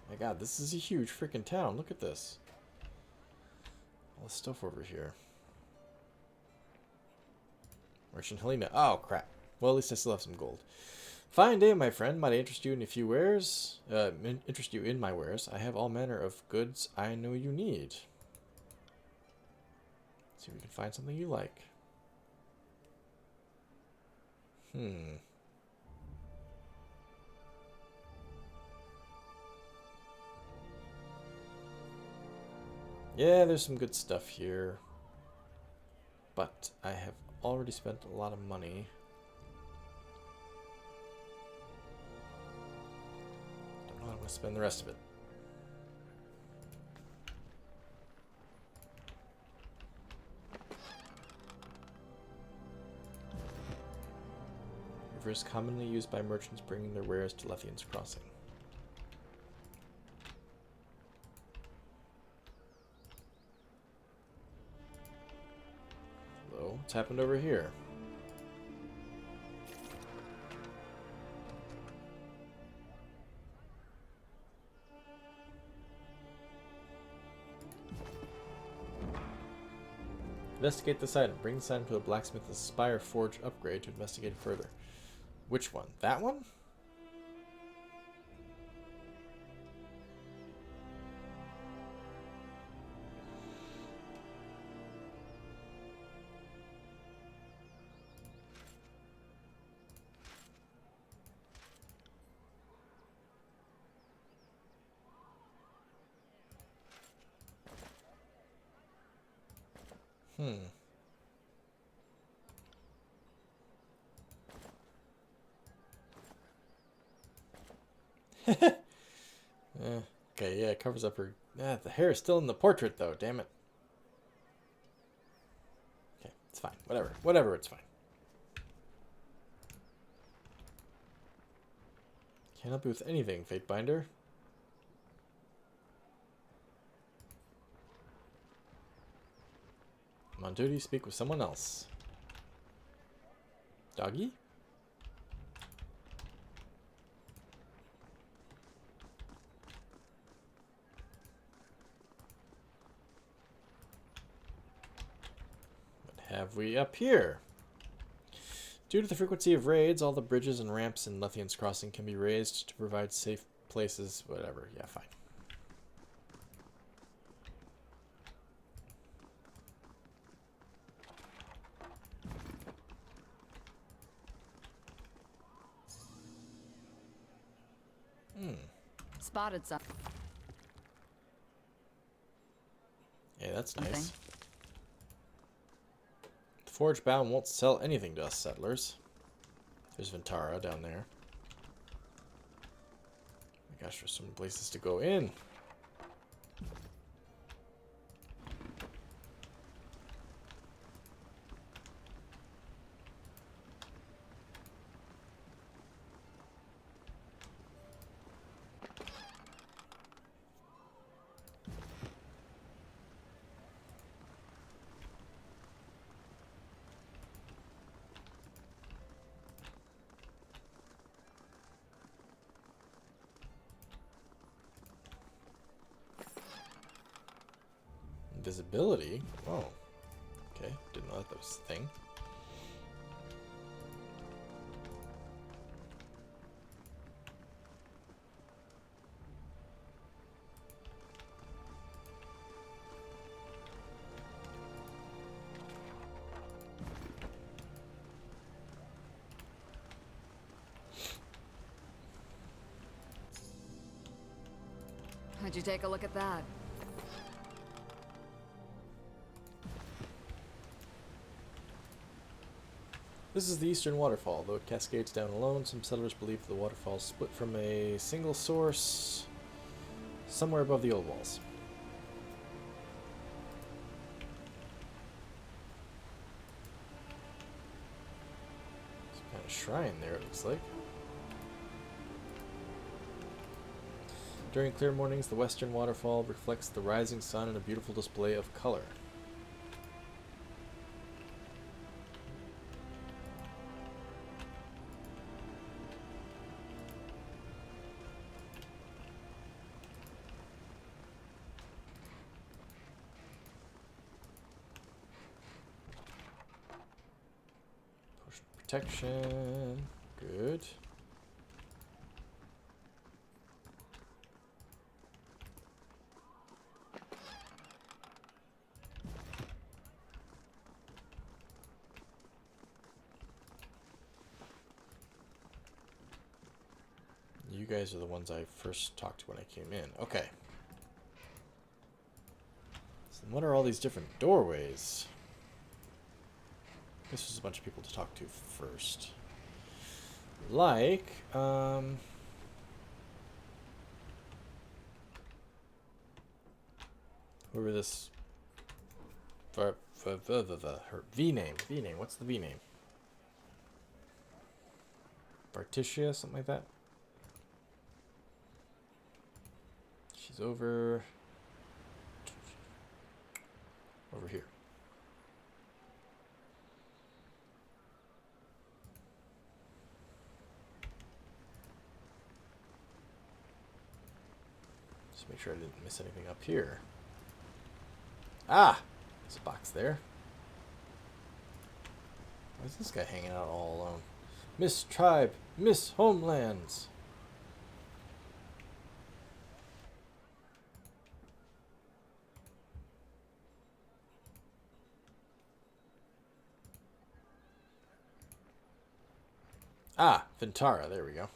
My god, this is a huge freaking town. Look at this. All this stuff over here. Merchant Helena. Oh, crap. Well, at least I still have some gold. Fine day, my friend. Might I interest you in a few wares? Interest you in my wares. I have all manner of goods I know you need. Let's see if we can find something you like. Yeah, there's some good stuff here. But I have already spent a lot of money. Don't know how I'm going to spend the rest of it. River is commonly used by merchants bringing their wares to Lethian's Crossing. Hello, what's happened over here? Investigate this item. Bring this item to a blacksmith's Spire Forge upgrade to investigate it further. Which one? That one? Okay, yeah, it covers up her... the hair is still in the portrait, though, damn it. Okay, it's fine. Whatever. Whatever, it's fine. Can't help you with anything, Fatebinder. I'm on duty, speak with someone else. Doggy? What have we up here? Due to the frequency of raids, all the bridges and ramps in Lethian's Crossing can be raised to provide safe places. Whatever. Yeah, fine. Spotted some. Yeah, that's nice. The Forge Bound won't sell anything to us settlers. There's Ventara down there. Oh my gosh, there's so many places to go in. Invisibility? Oh. Okay, didn't know that was a thing. How'd you take a look at that? This is the Eastern Waterfall. Though it cascades down alone, some settlers believe the waterfall split from a single source somewhere above the old walls. Some kind of shrine there, it looks like. During clear mornings, the Western Waterfall reflects the rising sun in a beautiful display of color. Protection. Good. You guys are the ones I first talked to when I came in. Okay. What are all these different doorways? This was a bunch of people to talk to first. Like, whoever this... her V-name. V-name. What's the V-name? Barticia, something like that? She's over here. Just make sure I didn't miss anything up here. Ah! There's a box there. Why is this guy hanging out all alone? Miss Tribe, Miss Homelands. Ah, Vintara, there we go.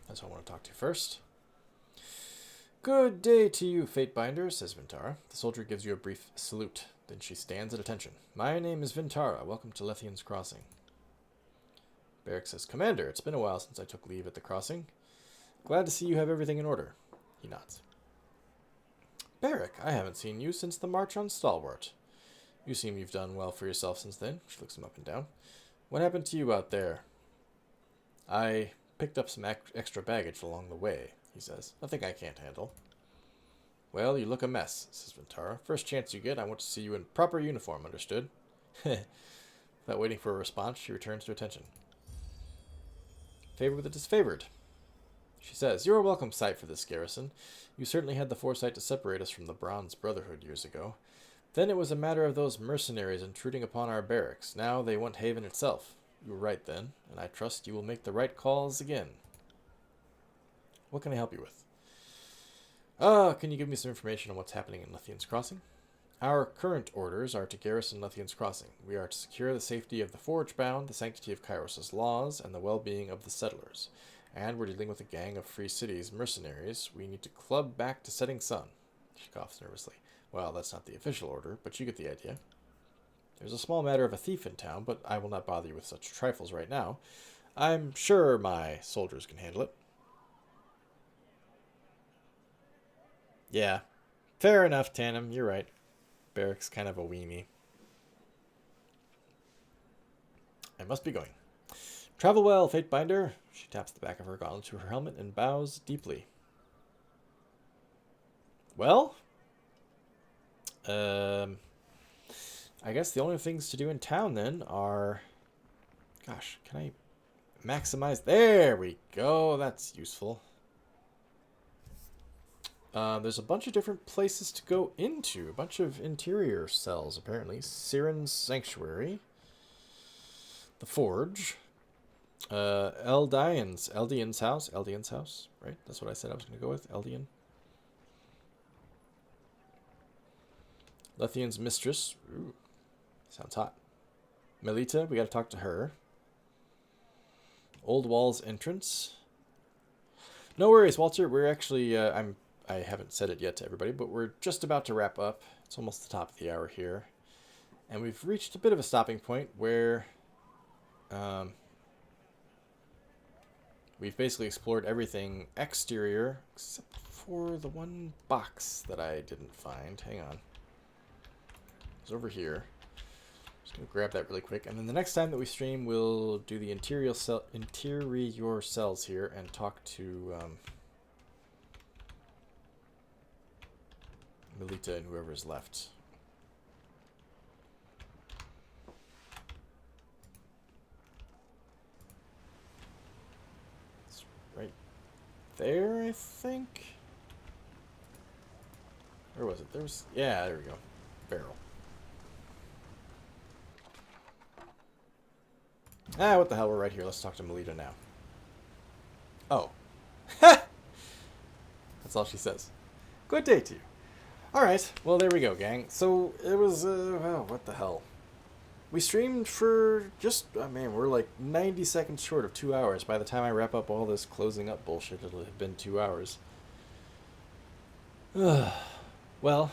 That's who I want to talk to first. Good day to you, Fatebinder, says Vintara. The soldier gives you a brief salute. Then she stands at attention. My name is Vintara. Welcome to Lethian's Crossing. Beric says, Commander, it's been a while since I took leave at the crossing. Glad to see you have everything in order. He nods. Beric, I haven't seen you since the March on Stalwart. You seem you've done well for yourself since then. She looks him up and down. What happened to you out there? I picked up some extra baggage along the way, he says. Nothing I can't handle. Well, you look a mess, says Vintara. First chance you get, I want to see you in proper uniform, understood? Without waiting for a response, she returns to attention. Favored with the disfavored. She says, You're a welcome sight for this garrison. You certainly had the foresight to separate us from the Bronze Brotherhood years ago. Then it was a matter of those mercenaries intruding upon our barracks. Now they want Haven itself. You were right then, and I trust you will make the right calls again. What can I help you with? Can you give me some information on what's happening in Lethian's Crossing? Our current orders are to garrison Lethian's Crossing. We are to secure the safety of the Forge-bound, the sanctity of Kairos' laws, and the well-being of the settlers. And we're dealing with a gang of Free Cities mercenaries we need to club back to Setting Sun. She coughs nervously. Well, that's not the official order, but you get the idea. There's a small matter of a thief in town, but I will not bother you with such trifles right now. I'm sure my soldiers can handle it. Yeah, fair enough, Tandem. You're right. Beric's kind of a weenie. I must be going. Travel well, Fatebinder. She taps the back of her gauntlet to her helmet and bows deeply. Well, I guess the only things to do in town then are... Gosh, can I maximize... There we go. That's useful. There's a bunch of different places to go into. A bunch of interior cells, apparently. Siren's Sanctuary. The Forge. Eldian's house. Eldian's house, right? That's what I said I was going to go with. Eldian. Lethian's Mistress. Ooh, sounds hot. Melita, we got to talk to her. Old Wall's entrance. No worries, Walter. We're actually, I haven't said it yet to everybody, but we're just about to wrap up. It's almost the top of the hour here. And we've reached a bit of a stopping point where we've basically explored everything exterior, except for the one box that I didn't find. Hang on. It's over here. Just going to grab that really quick. And then the next time that we stream, we'll do the interior cells here and talk to... Melita and whoever's left. It's right there, I think. Where was it? There was... Yeah, there we go. Barrel. Ah, what the hell? We're right here. Let's talk to Melita now. Oh. That's all she says. Good day to you. Alright, well there we go, gang. So, it was, oh, what the hell. We streamed for just, oh man, we're like 90 seconds short of 2 hours. By the time I wrap up all this closing up bullshit, it'll have been 2 hours. Well,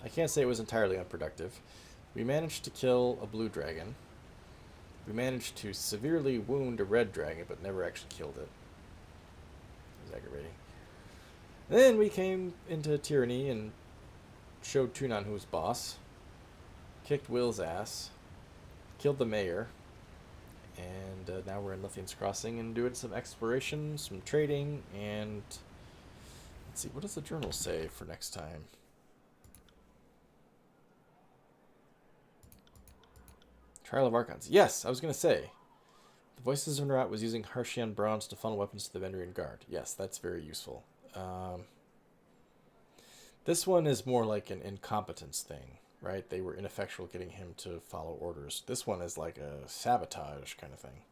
I can't say it was entirely unproductive. We managed to kill a blue dragon. We managed to severely wound a red dragon, but never actually killed it. It was aggravating. Then we came into Tyranny and showed Tunon who was boss. Kicked Will's ass. Killed the mayor. And now we're in Lithian's Crossing and doing some exploration, some trading, and... Let's see, what does the journal say for next time? Trial of Archons. Yes, I was going to say. The Voices of Nerat was using Harshian bronze to funnel weapons to the Vendrian Guard. Yes, that's very useful. This one is more like an incompetence thing, right? They were ineffectual getting him to follow orders. This one is like a sabotage kind of thing.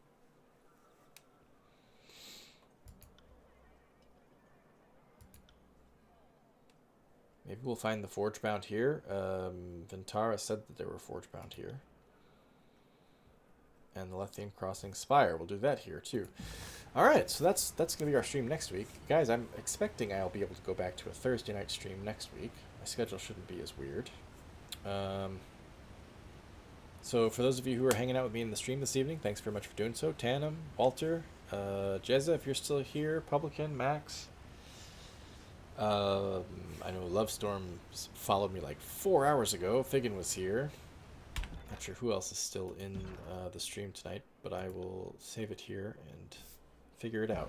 Maybe we'll find the Forge Bound here. Ventara said that there were Forge Bound here. And the Lithian Crossing Spire. We'll do that here, too. Alright, so that's going to be our stream next week. Guys, I'm expecting I'll be able to go back to a Thursday night stream next week. My schedule shouldn't be as weird. So for those of you who are hanging out with me in the stream this evening, thanks very much for doing so. Tannum, Walter, Jezza, if you're still here, Publican, Max. I know Lovestorm followed me like 4 hours ago. Figgin was here. Not sure who else is still in the stream tonight, but I will save it here and figure it out.